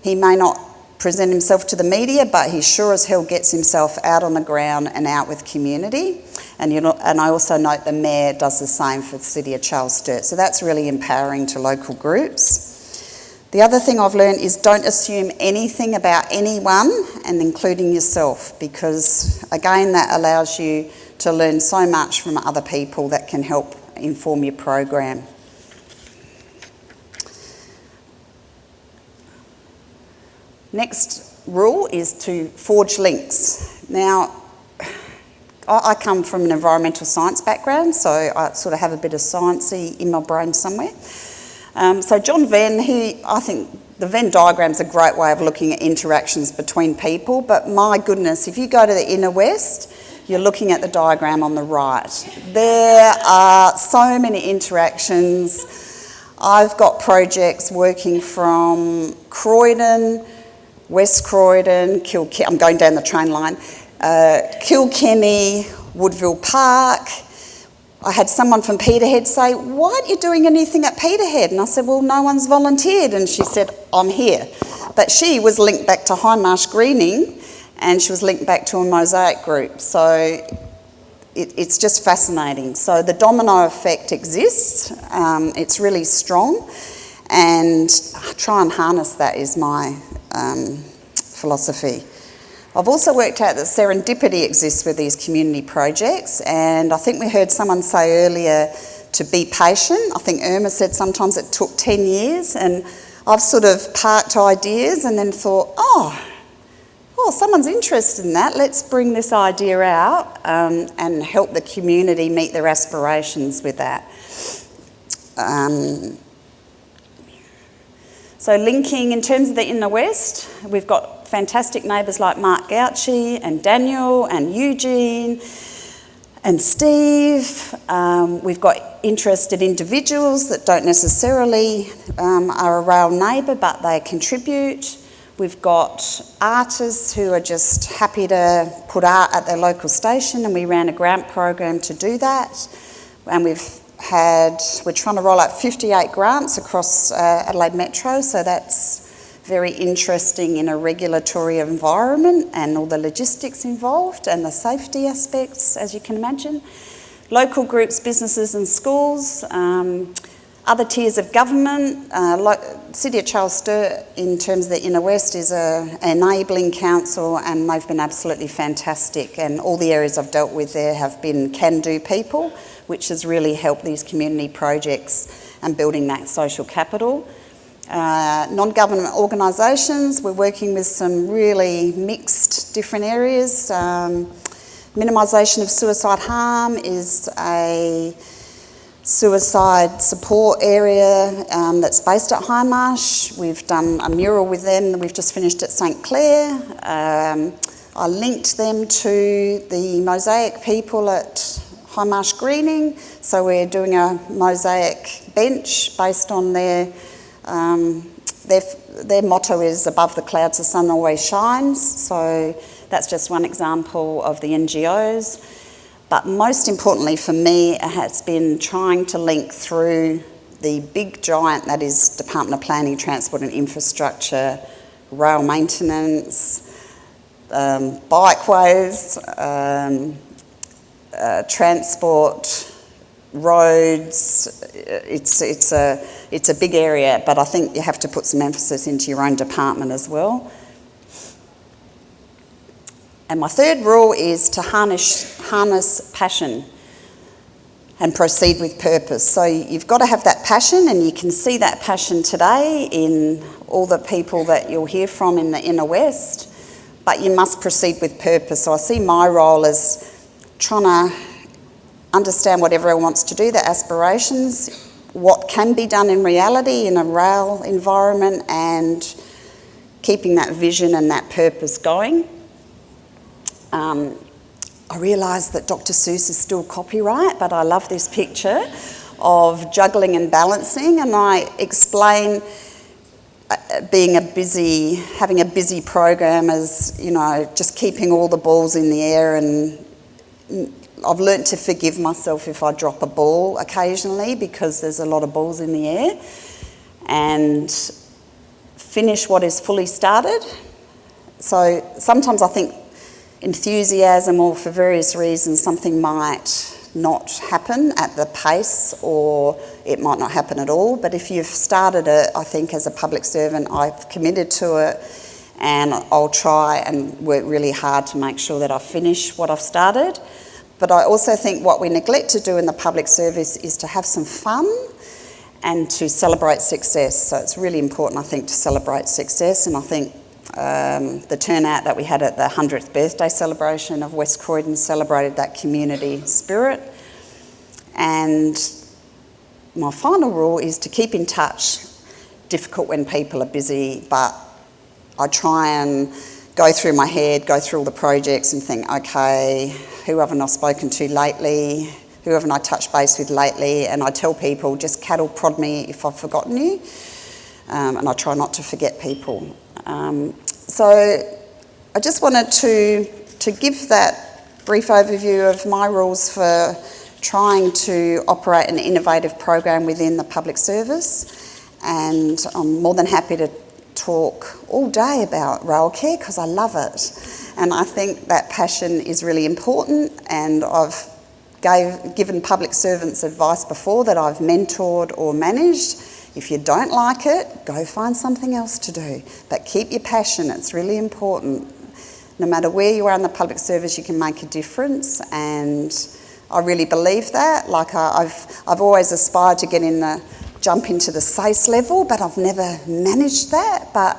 He may not present himself to the media, but he sure as hell gets himself out on the ground and out with community. And I also note the Mayor does the same for the City of Charles Sturt. So that's really empowering to local groups. The other thing I've learned is don't assume anything about anyone, and including yourself, because again, that allows you to learn so much from other people that can help inform your program. Next rule is to forge links. Now, I come from an environmental science background, so I sort of have a bit of sciencey in my brain somewhere. So John Venn, I think the Venn diagram's a great way of looking at interactions between people, but my goodness, if you go to the inner west, you're looking at the diagram on the right. There are so many interactions. I've got projects working from Croydon, West Croydon, I'm going down the train line, Kilkenny, Woodville Park. I had someone from Peterhead say, "Why aren't you doing anything at Peterhead?" And I said, "Well, no one's volunteered." And she said, "I'm here." But she was linked back to Hindmarsh Greening, and she was linked back to a mosaic group. So it's just fascinating. So the domino effect exists. It's really strong. And try and harness that is my philosophy. I've also worked out that serendipity exists with these community projects, and I think we heard someone say earlier to be patient. I think Irma said sometimes it took 10 years, and I've sort of parked ideas and then thought, oh, someone's interested in that, let's bring this idea out and help the community meet their aspirations with that. So linking in terms of the inner west, we've got fantastic neighbours like Mark Gauci and Daniel and Eugene and Steve. We've got interested individuals that don't necessarily are a rail neighbour, but they contribute. We've got artists who are just happy to put art at their local station, and we ran a grant program to do that. And we're trying to roll out 58 grants across Adelaide Metro, so that's very interesting in a regulatory environment and all the logistics involved and the safety aspects, as you can imagine. Local groups, businesses and schools, other tiers of government. City of Charles Sturt, in terms of the inner west, is an enabling council, and they've been absolutely fantastic, and all the areas I've dealt with there have been can-do people, which has really helped these community projects and building that social capital. Non-government organisations, we're working with some really mixed different areas. Minimisation of suicide harm is a suicide support area that's based at Hindmarsh. We've done a mural with them that we've just finished at St Clair. I linked them to the mosaic people at Hindmarsh Greening, so we're doing a mosaic bench based on their motto is above the clouds the sun always shines, so that's just one example of the NGOs. But most importantly for me, it has been trying to link through the big giant that is Department of Planning, Transport and Infrastructure, rail maintenance, bikeways, transport, roads. It's a big area, but I think you have to put some emphasis into your own department as well. And my third rule is to harness passion and proceed with purpose. So you've got to have that passion, and you can see that passion today in all the people that you'll hear from in the inner west, but you must proceed with purpose. So I see my role as trying to understand what everyone wants to do, their aspirations, what can be done in reality in a rail environment, and keeping that vision and that purpose going. I realise that Dr. Seuss is still copyright, but I love this picture of juggling and balancing, and I explain having a busy program as, you know, just keeping all the balls in the air, and I've learnt to forgive myself if I drop a ball occasionally because there's a lot of balls in the air, and finish what is fully started. So sometimes I think enthusiasm, or for various reasons something might not happen at the pace, or it might not happen at all, but if you've started it, I think as a public servant I've committed to it, and I'll try and work really hard to make sure that I finish what I've started. But I also think what we neglect to do in the public service is to have some fun and to celebrate success. So it's really important, I think, to celebrate success, and I think the turnout that we had at the 100th birthday celebration of West Croydon celebrated that community spirit. And my final rule is to keep in touch. Difficult when people are busy, but I try and go through my head, go through all the projects and think, okay, who haven't I spoken to lately? Who haven't I touched base with lately? And I tell people, just cattle prod me if I've forgotten you. And I try not to forget people. So I just wanted to give that brief overview of my rules for trying to operate an innovative program within the public service, and I'm more than happy to talk all day about rail care because I love it, and I think that passion is really important, and I've given public servants advice before that I've mentored or managed. If you don't like it, go find something else to do. But keep your passion, it's really important. No matter where you are in the public service, you can make a difference, and I really believe that. Like I've always aspired to jump into the SACE level, but I've never managed that. But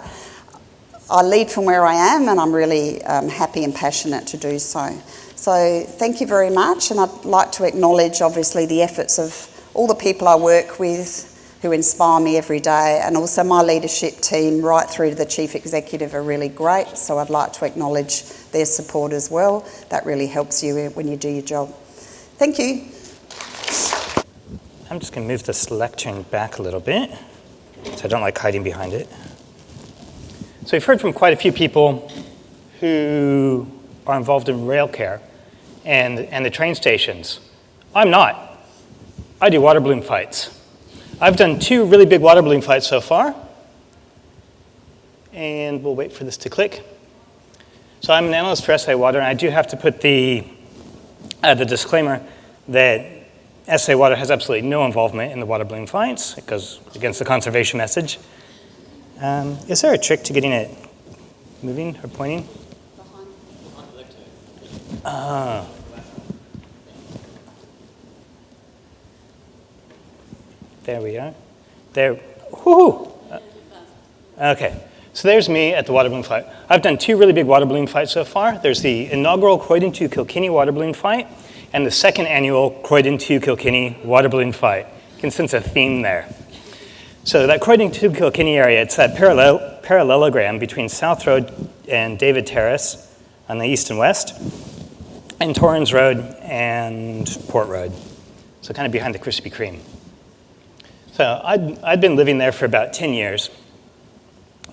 I lead from where I am, and I'm really happy and passionate to do so. So thank you very much, and I'd like to acknowledge, obviously, the efforts of all the people I work with who inspire me every day, and also my leadership team right through to the Chief Executive are really great, so I'd like to acknowledge their support as well. That really helps you when you do your job. Thank you. I'm just going to move this lectern back a little bit, because I don't like hiding behind it. So we've heard from quite a few people who are involved in rail care and the train stations. I'm not. I do water balloon fights. I've done 2 really big water balloon fights so far, and we'll wait for this to click. So I'm an analyst for SA Water, and I do have to put the disclaimer that SA Water has absolutely no involvement in the water balloon fights. It goes against the conservation message. Is there a trick to getting it moving or pointing? There we are. There. Woohoo! Okay. So there's me at the water balloon fight. I've done 2 really big water balloon fights so far. There's the inaugural Croydon to Kilkenny water balloon fight and the 2nd annual Croydon to Kilkenny water balloon fight. You can sense a theme there. So that Croydon to Kilkenny area, it's that parallelogram between South Road and David Terrace on the east and west, and Torrens Road and Port Road. So kind of behind the Krispy Kreme. So I'd been living there for about 10 years.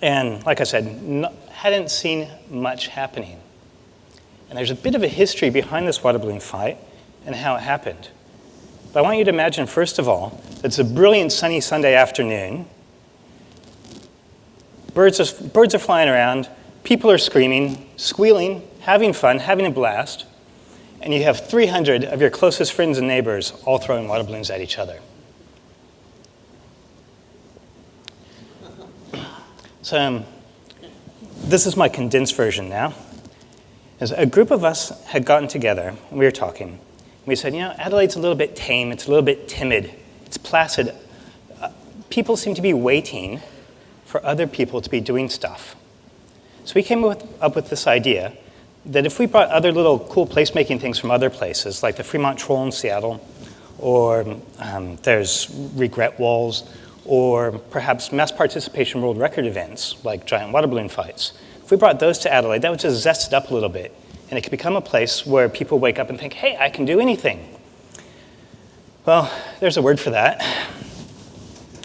And like I said, hadn't seen much happening. And there's a bit of a history behind this water balloon fight and how it happened. But I want you to imagine, first of all, that it's a brilliant sunny Sunday afternoon. Birds are flying around, people are screaming, squealing, having fun, having a blast. And you have 300 of your closest friends and neighbors all throwing water balloons at each other. So this is my condensed version now. is a group of us had gotten together, and we were talking. We said, Adelaide's a little bit tame, it's a little bit timid, it's placid. People seem to be waiting for other people to be doing stuff. So we came up with this idea that if we brought other little cool placemaking things from other places, like the Fremont Troll in Seattle, or there's regret walls, or perhaps mass participation world record events, like giant water balloon fights. If we brought those to Adelaide, that would just zest it up a little bit, and it could become a place where people wake up and think, hey, I can do anything. Well, there's a word for that.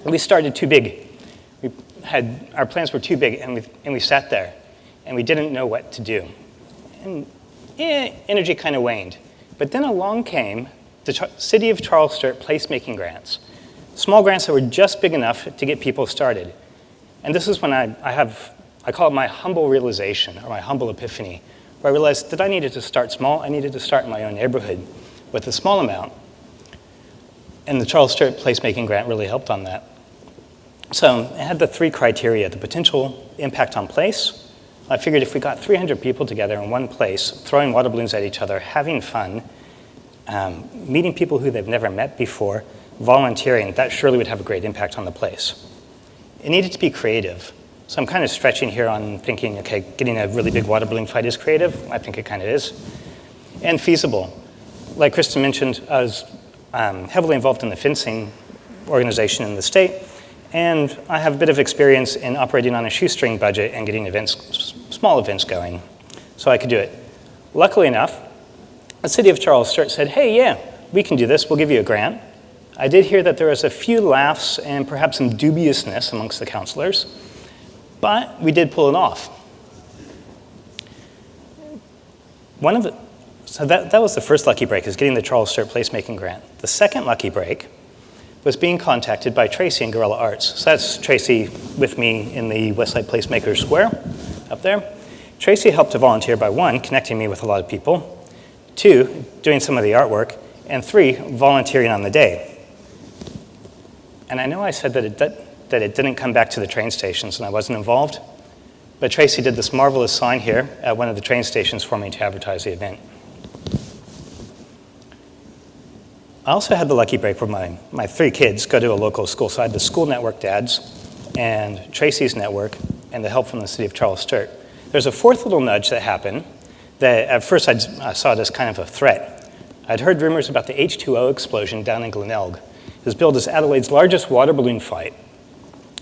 We started too big. Our plans were too big, and we sat there, and we didn't know what to do. And energy kind of waned. But then along came the City of Charles Sturt placemaking grants. Small grants that were just big enough to get people started. And this is when I call it my humble realization, or my humble epiphany, where I realized that I needed to start small. I needed to start in my own neighborhood with a small amount. And the Charles Sturt placemaking grant really helped on that. So it had the 3 criteria: the potential impact on place. I figured if we got 300 people together in one place, throwing water balloons at each other, having fun, meeting people who they've never met before, volunteering, that surely would have a great impact on the place. It needed to be creative. So I'm kind of stretching here on thinking, okay, getting a really big water balloon fight is creative. I think it kind of is. And feasible. Like Kristin mentioned, I was heavily involved in the fencing organization in the state, and I have a bit of experience in operating on a shoestring budget and getting events, small events going, so I could do it. Luckily enough, the City of Charles Sturt said, hey, yeah, we can do this, we'll give you a grant. I did hear that there was a few laughs and perhaps some dubiousness amongst the counselors, but we did pull it off. So that was the first lucky break, is getting the Charles Sturt placemaking grant. The second lucky break was being contacted by Tracey in Guerrilla Arts. So that's Tracey with me in the Westside Placemaker Square up there. Tracey helped to volunteer by 1, connecting me with a lot of people, 2, doing some of the artwork, and 3, volunteering on the day. And I know I said that it didn't come back to the train stations and I wasn't involved, but Tracey did this marvelous sign here at one of the train stations for me to advertise the event. I also had the lucky break where my 3 kids go to a local school. So I had the school network dads and Tracey's network and the help from the City of Charles Sturt. There's a 4th little nudge that happened that at first I saw it as kind of a threat. I'd heard rumors about the H2O explosion down in Glenelg. It was billed as Adelaide's largest water balloon fight.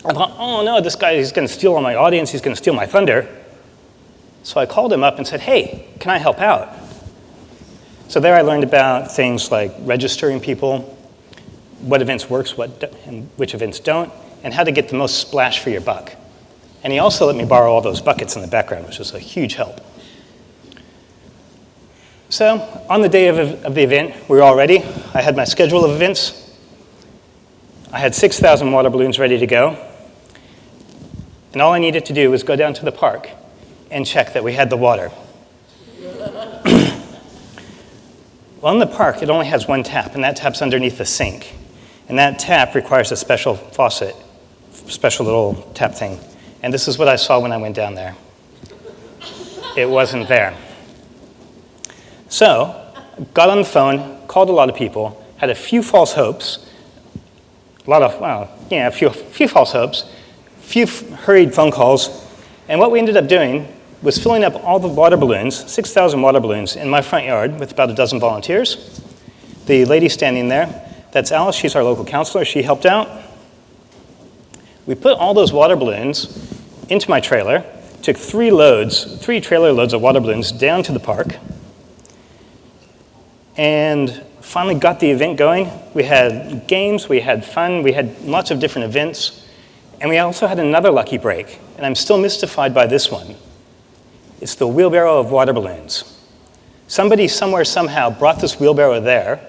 I thought, oh no, this guy, he's going to steal all my audience, he's going to steal my thunder. So I called him up and said, hey, can I help out? So there I learned about things like registering people, what events works, and which events don't, and how to get the most splash for your buck. And he also let me borrow all those buckets in the background, which was a huge help. So on the day of the event, we were all ready. I had my schedule of events. I had 6,000 water balloons ready to go. And all I needed to do was go down to the park and check that we had the water. Well, in the park, it only has 1 tap, and that tap's underneath the sink. And that tap requires a special faucet, special little tap thing. And this is what I saw when I went down there. It wasn't there. So, got on the phone, called a lot of people, had a few false hopes, a few false hopes, a few hurried phone calls, and what we ended up doing was filling up all the water balloons, 6,000 water balloons, in my front yard with about a dozen volunteers. The lady standing there, that's Alice, she's our local counselor, she helped out. We put all those water balloons into my trailer, took 3 trailer loads of water balloons down to the park, and finally got the event going. We had games, we had fun, we had lots of different events, and we also had another lucky break, and I'm still mystified by this one. It's the wheelbarrow of water balloons. Somebody somewhere somehow brought this wheelbarrow there.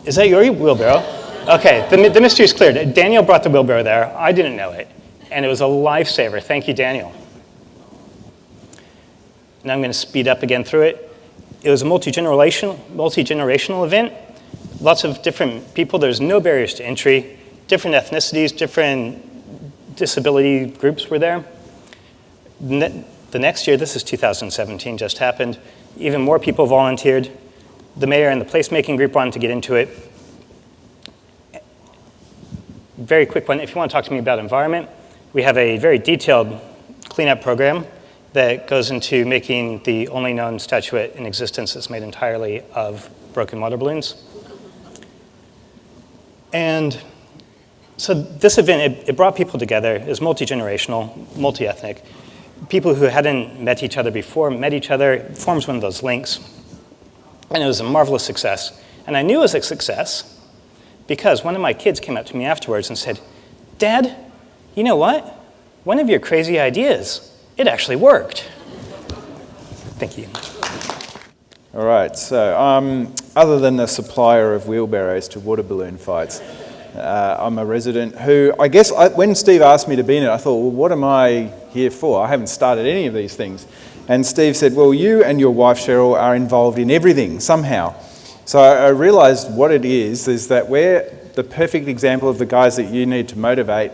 Is that your wheelbarrow? Okay, the mystery is clear. Daniel brought the wheelbarrow there. I didn't know it, and it was a lifesaver. Thank you, Daniel. Now I'm going to speed up again through it. It was a multi-generational event. Lots of different people. There's no barriers to entry. Different ethnicities, different disability groups were there. The next year, this is 2017, just happened, even more people volunteered. The mayor and the placemaking group wanted to get into it. Very quick one, if you want to talk to me about environment, we have a very detailed cleanup program that goes into making the only known statuette in existence that's made entirely of broken water balloons. And so this event, it brought people together. It was multi-generational, multi-ethnic. People who hadn't met each other before met each other. It forms one of those links. And it was a marvelous success. And I knew it was a success because one of my kids came up to me afterwards and said, "Dad, you know what? One of your crazy ideas, it actually worked." Thank you. All right, so other than the supplier of wheelbarrows to water balloon fights, I'm a resident who, I guess, when Steve asked me to be in it, I thought, well, what am I here for? I haven't started any of these things. And Steve said, well, you and your wife, Cheryl, are involved in everything somehow. So I realised what it is that we're the perfect example of the guys that you need to motivate.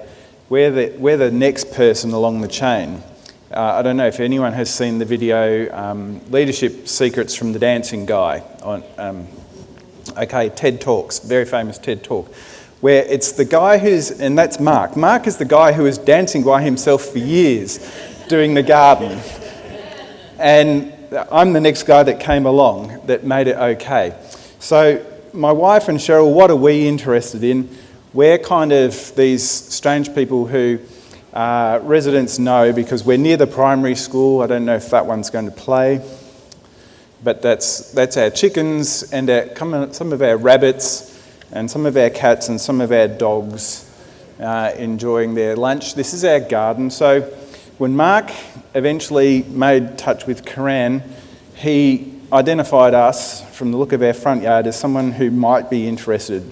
We're the next person along the chain. I don't know if anyone has seen the video, Leadership Secrets from the Dancing Guy, on TED Talks, very famous TED Talk, where it's the guy and that's Mark. Mark is the guy who was dancing by himself for years, doing the garden. And I'm the next guy that came along that made it okay. So my wife and Cheryl, what are we interested in? We're kind of these strange people who residents know because we're near the primary school. I don't know if that one's going to play. But that's our chickens and some of our rabbits and some of our cats and some of our dogs enjoying their lunch. This is our garden. So when Mark eventually made touch with Karan, he identified us from the look of our front yard as someone who might be interested.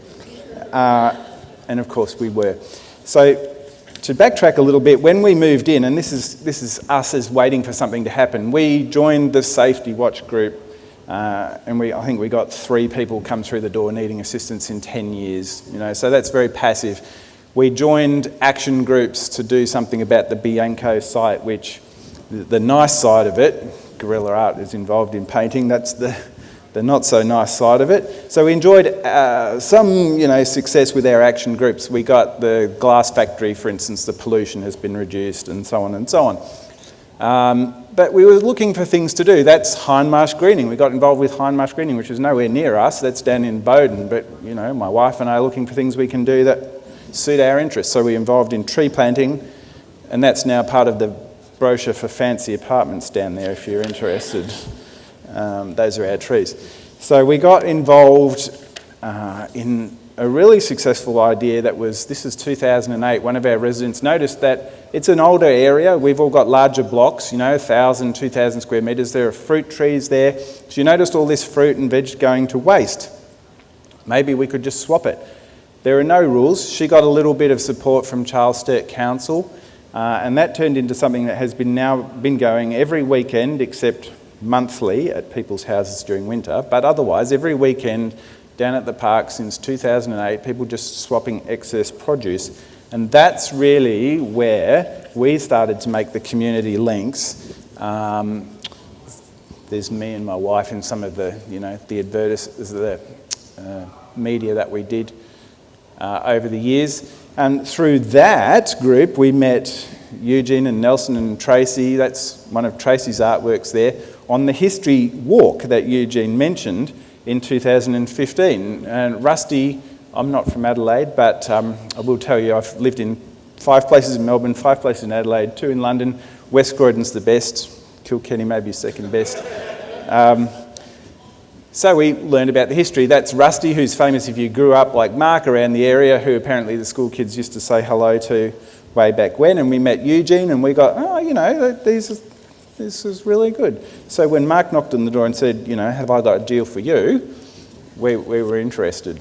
And of course we were. So to backtrack a little bit, when we moved in, and this is us as waiting for something to happen, we joined the Safety Watch group, and I think we got 3 people come through the door needing assistance in 10 years. So that's very passive. We joined action groups to do something about the Bianco site, which the nice side of it, guerrilla art is involved in painting, that's the not so nice side of it. So we enjoyed some success with our action groups. We got the glass factory, for instance, the pollution has been reduced and so on and so on. But we were looking for things to do. That's Hindmarsh Greening. We got involved with Hindmarsh Greening, which is nowhere near us. That's down in Bowden. But, my wife and I are looking for things we can do that suit our interests. So we're involved in tree planting, and that's now part of the brochure for fancy apartments down there if you're interested. Those are our trees. So we got involved in a really successful idea this is 2008. One of our residents noticed that it's an older area. We've all got larger blocks, 1,000, 2,000 square metres. There are fruit trees there. She noticed all this fruit and veg going to waste. Maybe we could just swap it. There are no rules. She got a little bit of support from Charles Sturt Council, and that turned into something that has been going every weekend except monthly at people's houses during winter, but otherwise every weekend down at the park since 2008, people just swapping excess produce. And that's really where we started to make the community links. There's me and my wife in some of the media that we did over the years. And through that group, we met Eugene and Nelson and Tracey. That's one of Tracey's artworks there on the history walk that Eugene mentioned in 2015. And Rusty, I'm not from Adelaide, but I will tell you I've lived in 5 places in Melbourne, 5 places in Adelaide, 2 in London. West Croydon's the best. Kilkenny may be second best. So we learned about the history. That's Rusty, who's famous if you grew up like Mark around the area, who apparently the school kids used to say hello to way back when. And we met Eugene and we got, this is really good. So when Mark knocked on the door and said, have I got a deal for you? We were interested.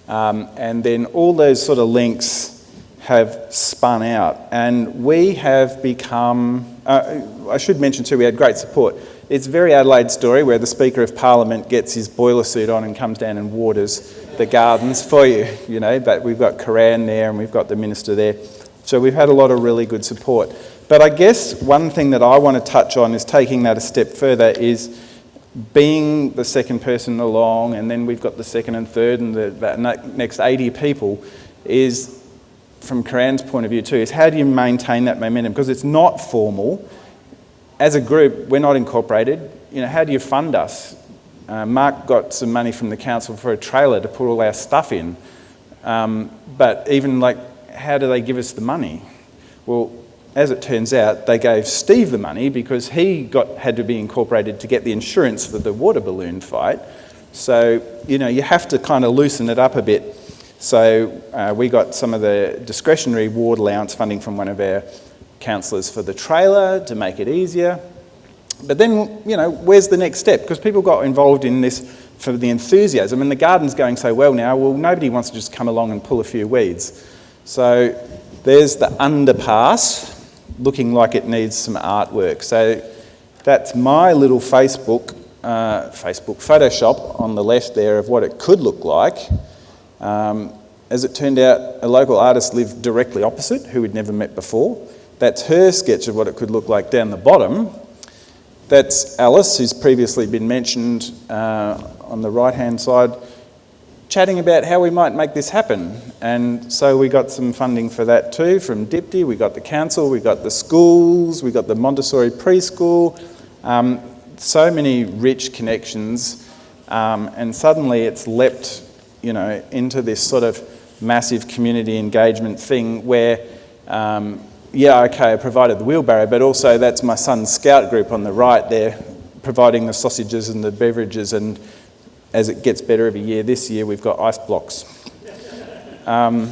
And then all those sort of links have spun out. And we have become, I should mention too, we had great support. It's a very Adelaide story where the Speaker of Parliament gets his boiler suit on and comes down and waters the gardens for you, but we've got Karan there and we've got the Minister there. So we've had a lot of really good support. But I guess one thing that I want to touch on is taking that a step further is being the second person along, and then we've got the second and third and the next 80 people, is, from Karan's point of view too, is how do you maintain that momentum? Because it's not formal. As a group, we're not incorporated. How do you fund us? Mark got some money from the council for a trailer to put all our stuff in. But even how do they give us the money? Well, as it turns out, they gave Steve the money because he had to be incorporated to get the insurance for the water balloon fight. So, you have to kind of loosen it up a bit. So we got some of the discretionary ward allowance funding from one of our councillors for the trailer to make it easier. But then, where's the next step? Because people got involved in this for the enthusiasm, and the garden's going so well now, well, nobody wants to just come along and pull a few weeds. So there's the underpass, looking like it needs some artwork. So that's my little Facebook Photoshop on the left there of what it could look like. As it turned out, a local artist lived directly opposite, who we'd never met before. That's her sketch of what it could look like down the bottom. That's Alice, who's previously been mentioned on the right-hand side, chatting about how we might make this happen. And so we got some funding for that too from DIPTI. We got the council, we got the schools, we got the Montessori preschool. So many rich connections. And suddenly it's leapt, into this sort of massive community engagement thing where I provided the wheelbarrow, but also that's my son's scout group on the right there, providing the sausages and the beverages, and as it gets better every year, this year we've got ice blocks. But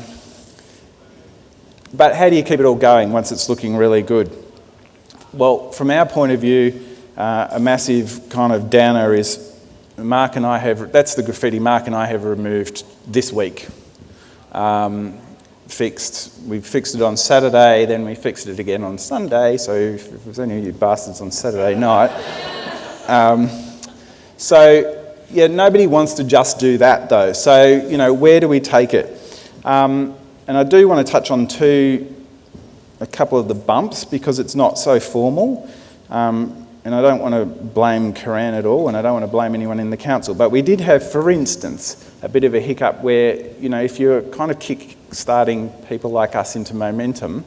how do you keep it all going once it's looking really good? Well, from our point of view, a massive kind of downer is that's the graffiti Mark and I have removed this week. We fixed it on Saturday, then we fixed it again on Sunday, so if it was any of you bastards on Saturday night. Nobody wants to just do that though. So, where do we take it? And I do want to touch on a couple of the bumps because it's not so formal. And I don't want to blame Karan at all, and I don't want to blame anyone in the council, but we did have, for instance, a bit of a hiccup where, if you're kind of kick-starting people like us into momentum,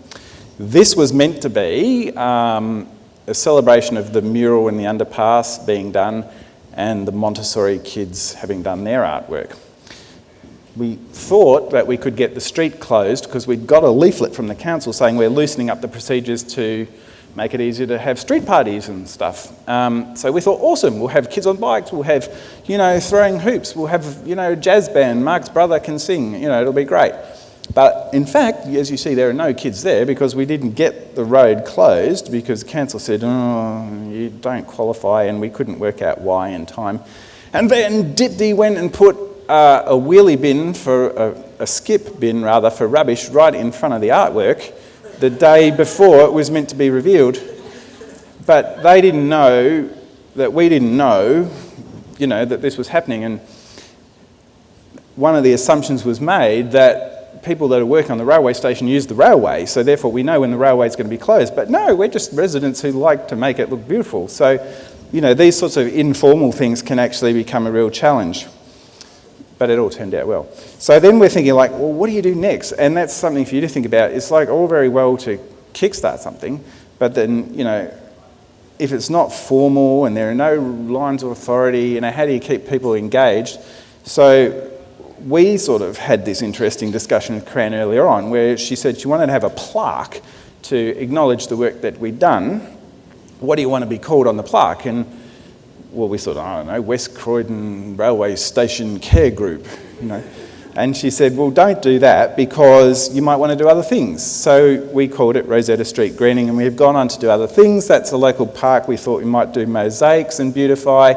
this was meant to be a celebration of the mural in the underpass being done and the Montessori kids having done their artwork. We thought that we could get the street closed because we'd got a leaflet from the council saying we're loosening up the procedures to make it easier to have street parties and stuff. So we thought, awesome, we'll have kids on bikes, we'll have, throwing hoops, we'll have, a jazz band, Mark's brother can sing, it'll be great. But in fact, as you see, there are no kids there because we didn't get the road closed because council said, you don't qualify, and we couldn't work out why in time. And then DIPTI went and put a wheelie bin a skip bin for rubbish right in front of the artwork the day before it was meant to be revealed. But they didn't know that we didn't know, that this was happening. And one of the assumptions was made that people that are working on the railway station use the railway, so therefore we know when the railway is going to be closed. But no, we're just residents who like to make it look beautiful. So, these sorts of informal things can actually become a real challenge. But it all turned out well. So then we're thinking well, what do you do next? And that's something for you to think about. It's all very well to kickstart something, but then, if it's not formal and there are no lines of authority, how do you keep people engaged? So we sort of had this interesting discussion with Karan earlier on where she said she wanted to have a plaque to acknowledge the work that we'd done. What do you want to be called on the plaque? And well, we thought, I don't know, West Croydon Railway Station Care Group, And she said, well, don't do that because you might want to do other things. So we called it Rosetta Street Greening, and we've gone on to do other things. That's a local park. We thought we might do mosaics and beautify.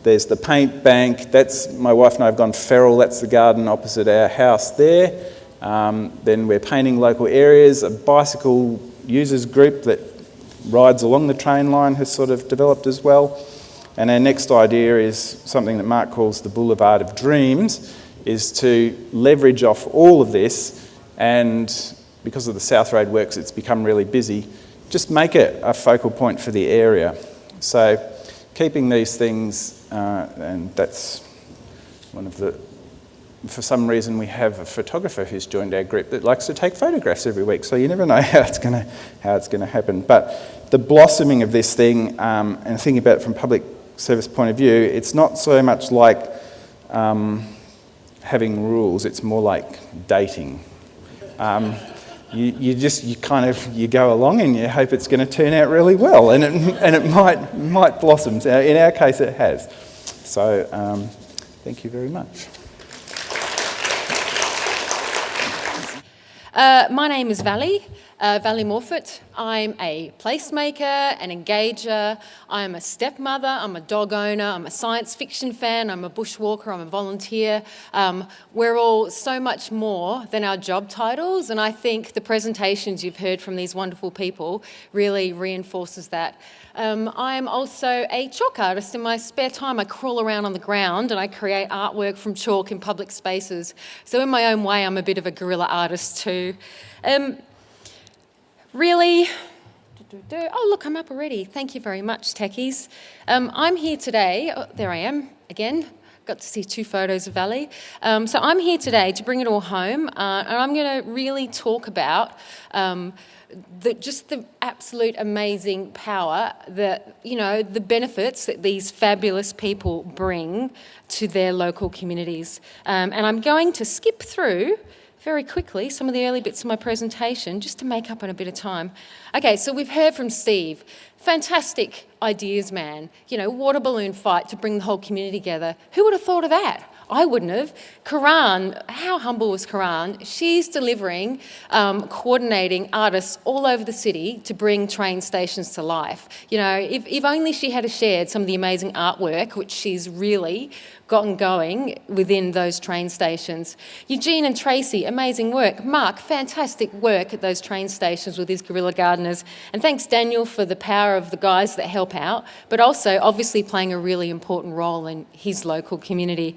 There's the paint bank. That's, my wife and I have gone feral. That's the garden opposite our house there. Then we're painting local areas. A bicycle users group that rides along the train line has sort of developed as well. And our next idea is something that Mark calls the Boulevard of Dreams, is to leverage off all of this, and because of the South Road works, it's become really busy, just make it a focal point for the area. So keeping these things, and that's one of the, for some reason we have a photographer who's joined our group that likes to take photographs every week, so you never know how it's going to happen. But the blossoming of this thing, and thinking about it from a public service point of view, it's not so much like having rules, it's more like dating. You go along and you hope it's going to turn out really well, and it might blossom. In our case, it has. So, thank you very much. My name is Valli Morphett. I'm a placemaker, an engager, I'm a stepmother, I'm a dog owner, I'm a science fiction fan, I'm a bushwalker, I'm a volunteer. We're all so much more than our job titles, and I think the presentations you've heard from these wonderful people really reinforces that. I'm also a chalk artist. In my spare time, I crawl around on the ground and I create artwork from chalk in public spaces. So in my own way, I'm a bit of a guerrilla artist too. Really, oh look, I'm up already. Thank you very much, techies. I'm here today, there I am again. Got to see 2 photos of Valli. So I'm here today to bring it all home, and I'm going to really talk about just the absolute amazing power that, the benefits that these fabulous people bring to their local communities. And I'm going to skip through very quickly some of the early bits of my presentation just to make up on a bit of time. Okay, so we've heard from Steve. Fantastic ideas, man. Water balloon fight to bring the whole community together. Who would have thought of that? I wouldn't have. Karan, how humble was Karan? She's delivering, coordinating artists all over the city to bring train stations to life. If only she had shared some of the amazing artwork, which she's really gotten going within those train stations. Eugene and Tracey, amazing work. Mark, fantastic work at those train stations with his guerrilla gardeners. And thanks, Daniel, for the power of the guys that help out, but also obviously playing a really important role in his local community.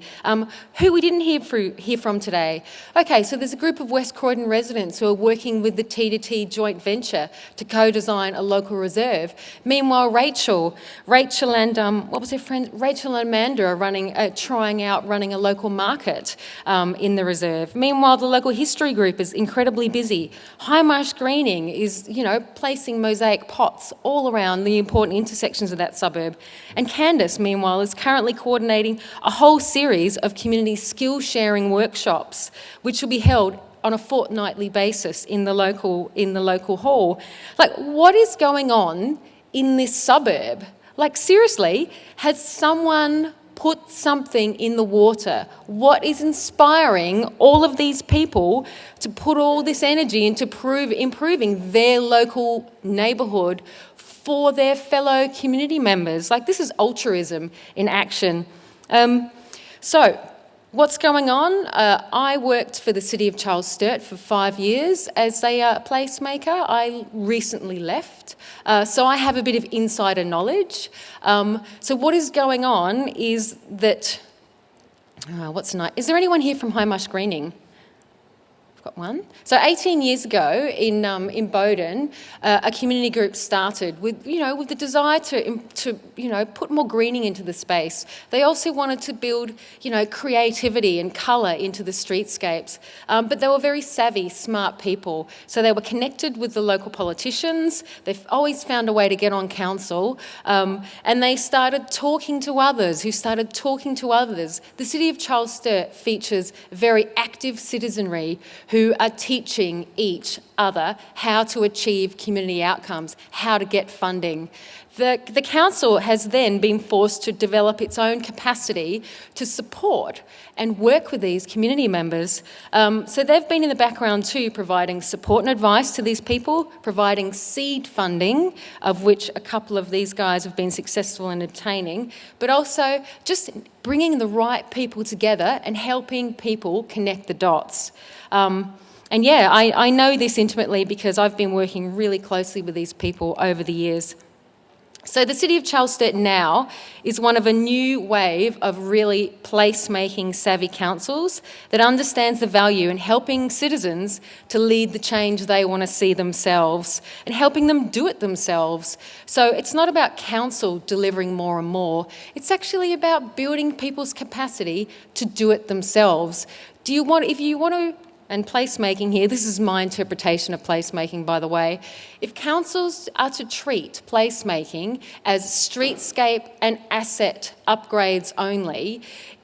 Who we didn't hear from today. Okay, so there's a group of West Croydon residents who are working with the T2T joint venture to co-design a local reserve. Meanwhile, Rachel and what was her friend? Rachel and Amanda are trying out running a local market in the reserve. Meanwhile, the local history group is incredibly busy. High Marsh Greening is, placing mosaic pots all around the important intersections of that suburb. And Candice, meanwhile, is currently coordinating a whole series of community skill sharing workshops, which will be held on a fortnightly basis in the local hall. Like, what is going on in this suburb? Like, seriously, has someone put something in the water? What is inspiring all of these people to put all this energy into improving their local neighbourhood for their fellow community members? Like, this is altruism in action. So, what's going on? I worked for the City of Charles Sturt for 5 years as a placemaker. I recently left, so I have a bit of insider knowledge. So what is going on is that, is there anyone here from High Marsh Greening? I've got one. So 18 years ago in Bowden, a community group started with the desire to put more greening into the space. They also wanted to build creativity and colour into the streetscapes, but they were very savvy, smart people. So they were connected with the local politicians. They've always found a way to get on council, and they started talking to others who started talking to others. The City of Charles Sturt features very active citizenry who are teaching each other how to achieve community outcomes, how to get funding. The council has then been forced to develop its own capacity to support and work with these community members. So they've been in the background too, providing support and advice to these people, providing seed funding, of which a couple of these guys have been successful in obtaining, but also just bringing the right people together and helping people connect the dots. And yeah, I know this intimately because I've been working really closely with these people over the years. So the City of Charles Sturt now is one of a new wave of really place-making savvy councils that understands the value in helping citizens to lead the change they want to see themselves and helping them do it themselves. So it's not about council delivering more and more, it's actually about building people's capacity to do it themselves. If you want to, and placemaking here, this is my interpretation of placemaking, by the way. If councils are to treat placemaking as streetscape and asset upgrades only,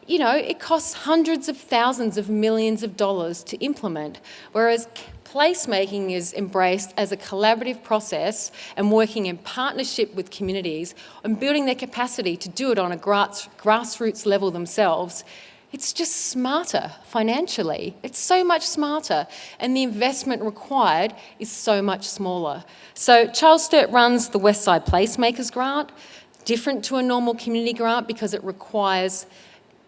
it costs hundreds of thousands of millions of dollars to implement, whereas placemaking is embraced as a collaborative process and working in partnership with communities and building their capacity to do it on a grassroots level themselves. It's just smarter financially. It's so much smarter, and the investment required is so much smaller. So Charles Sturt runs the Westside Placemakers Grant, different to a normal community grant because it requires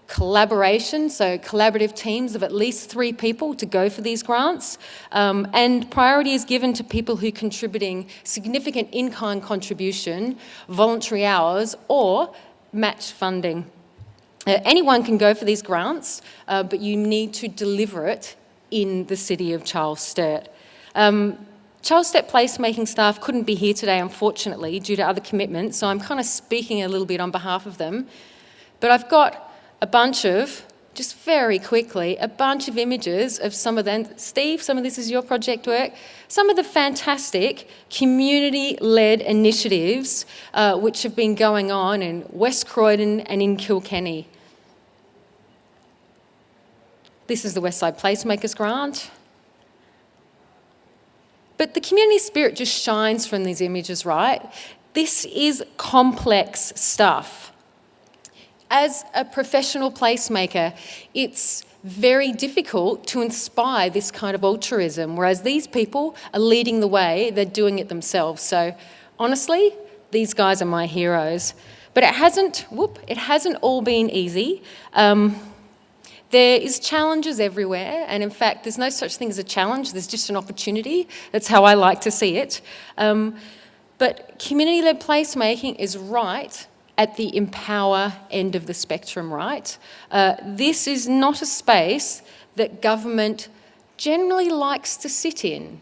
collaboration, so collaborative teams of at least 3 people to go for these grants, and priority is given to people who are contributing significant in-kind contribution, voluntary hours, or match funding. Anyone can go for these grants, but you need to deliver it in the City of Charles Sturt. Charles Sturt placemaking staff couldn't be here today, unfortunately, due to other commitments, so I'm kind of speaking a little bit on behalf of them. But I've got a bunch of, just very quickly, a bunch of images of some of them. Steve, some of this is your project work. Some of the fantastic community-led initiatives which have been going on in West Croydon and in Kilkenny. This is the Westside Placemakers Grant. But the community spirit just shines from these images, right? This is complex stuff. As a professional placemaker, it's very difficult to inspire this kind of altruism, whereas these people are leading the way, they're doing it themselves. So honestly, these guys are my heroes. But it hasn't all been easy. There is challenges everywhere, and in fact, there's no such thing as a challenge, there's just an opportunity. That's how I like to see it. But community-led placemaking is right at the empower end of the spectrum, right? This is not a space that government generally likes to sit in.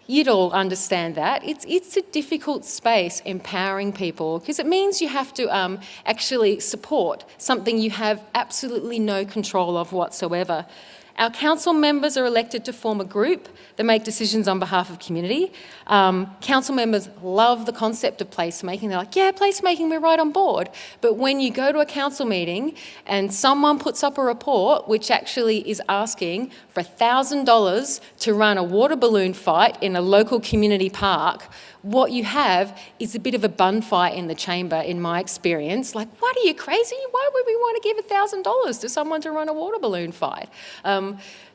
You'd all understand that. It's a difficult space, empowering people, because it means you have to actually support something you have absolutely no control of whatsoever. Our council members are elected to form a group that make decisions on behalf of community. Council members love the concept of placemaking. They're like, yeah, placemaking, we're right on board. But when you go to a council meeting and someone puts up a report which actually is asking for $1,000 to run a water balloon fight in a local community park, what you have is a bit of a bun fight in the chamber, in my experience. Like, what, are you crazy? Why would we want to give $1,000 to someone to run a water balloon fight?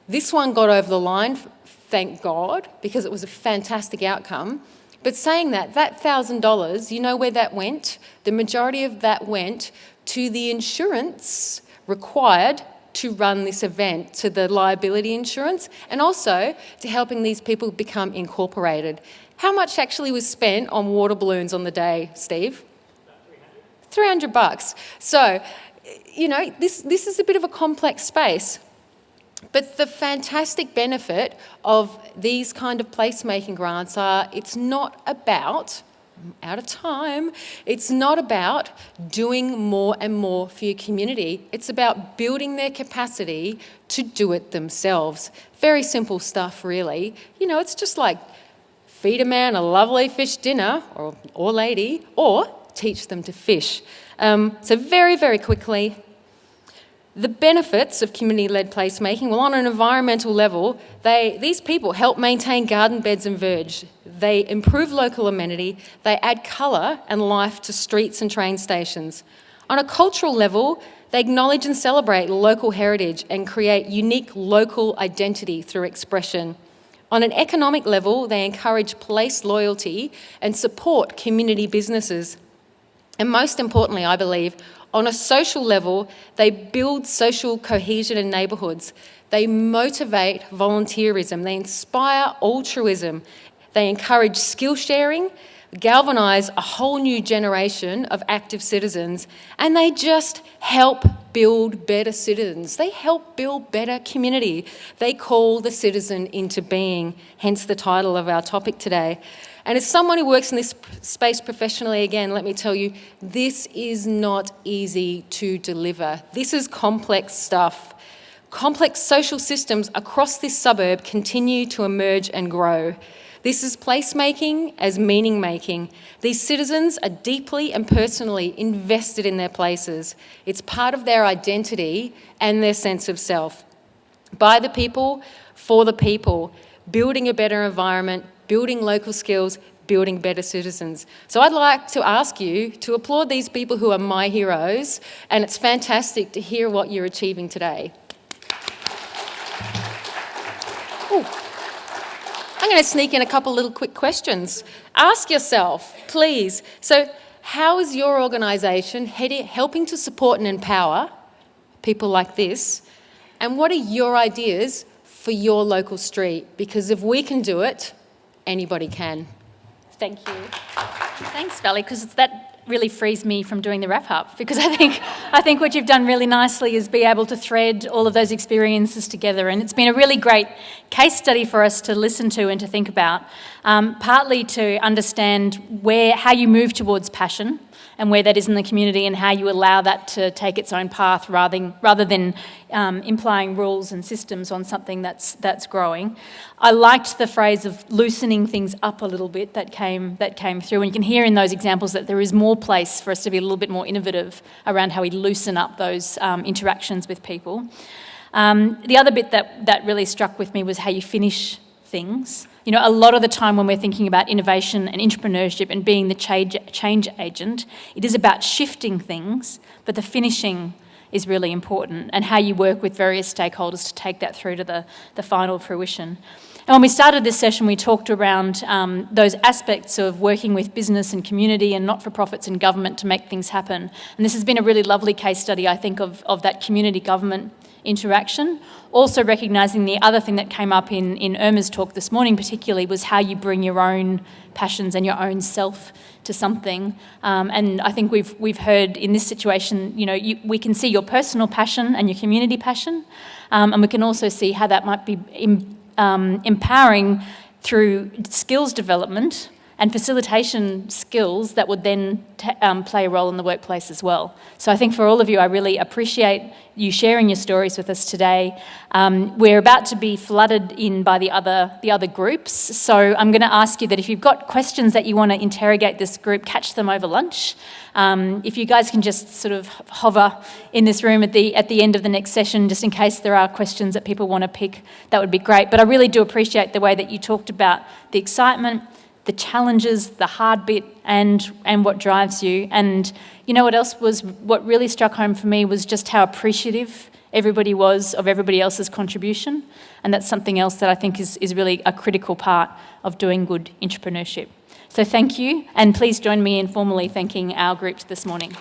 This one got over the line, thank God, because it was a fantastic outcome. But saying that $1,000, you know where that went? The majority of that went to the insurance required to run this event, to the liability insurance, and also to helping these people become incorporated. How much actually was spent on water balloons on the day, Steve? About $300. So, this is a bit of a complex space. But the fantastic benefit of these kind of placemaking grants are, it's not about, I'm out of time, it's not about doing more and more for your community. It's about building their capacity to do it themselves. Very simple stuff, really. It's just like feed a man a lovely fish dinner, or lady, or teach them to fish. So very, very quickly, the benefits of community-led placemaking, well, on an environmental level, these people help maintain garden beds and verge. They improve local amenity. They add colour and life to streets and train stations. On a cultural level, they acknowledge and celebrate local heritage and create unique local identity through expression. On an economic level, they encourage place loyalty and support community businesses. And most importantly, I believe, on a social level, they build social cohesion in neighbourhoods. They motivate volunteerism. They inspire altruism. They encourage skill sharing. galvanise a whole new generation of active citizens, and they just help build better citizens. They help build better community. They call the citizen into being, hence the title of our topic today. And as someone who works in this space professionally, again, let me tell you, this is not easy to deliver. This is complex stuff. Complex social systems across this suburb continue to emerge and grow. This is placemaking as meaning making. These citizens are deeply and personally invested in their places. It's part of their identity and their sense of self. By the people, for the people, building a better environment, building local skills, building better citizens. So I'd like to ask you to applaud these people who are my heroes, and it's fantastic to hear what you're achieving today. Ooh. I'm going to sneak in a couple little quick questions. Ask yourself, please, so how is your organisation helping to support and empower people like this? And what are your ideas for your local street? Because if we can do it, anybody can. Thank you. Thanks, Valli, because that really frees me from doing the wrap-up, because I think what you've done really nicely is be able to thread all of those experiences together, and it's been a really great case study for us to listen to and to think about, partly to understand how you move towards passion and where that is in the community and how you allow that to take its own path rather than implying rules and systems on something that's growing. I liked the phrase of loosening things up a little bit that came through, and you can hear in those examples that there is more place for us to be a little bit more innovative around how we loosen up those interactions with people. The other bit that really struck with me was how you finish things. You know, a lot of the time when we're thinking about innovation and entrepreneurship and being the change agent, it is about shifting things, but the finishing is really important, and how you work with various stakeholders to take that through to the final fruition. And when we started this session, we talked around those aspects of working with business and community and not-for-profits and government to make things happen. And this has been a really lovely case study, I think, of that community-government interaction. Also recognising the other thing that came up in Irma's talk this morning particularly was how you bring your own passions and your own self to something. And I think we've heard in this situation, you know, we can see your personal passion and your community passion, and we can also see how that might be empowering through skills development and facilitation skills that would then play a role in the workplace as well. So I think for all of you, I really appreciate you sharing your stories with us today. We're about to be flooded in by the other groups, so I'm going to ask you that if you've got questions that you want to interrogate this group, catch them over lunch. If you guys can just sort of hover in this room at the end of the next session, just in case there are questions that people want to pick, that would be great. But I really do appreciate the way that you talked about the excitement, the challenges, the hard bit, and what drives you. And you know what really struck home for me was just how appreciative everybody was of everybody else's contribution. And that's something else that I think is really a critical part of doing good entrepreneurship. So thank you, and please join me in formally thanking our group this morning.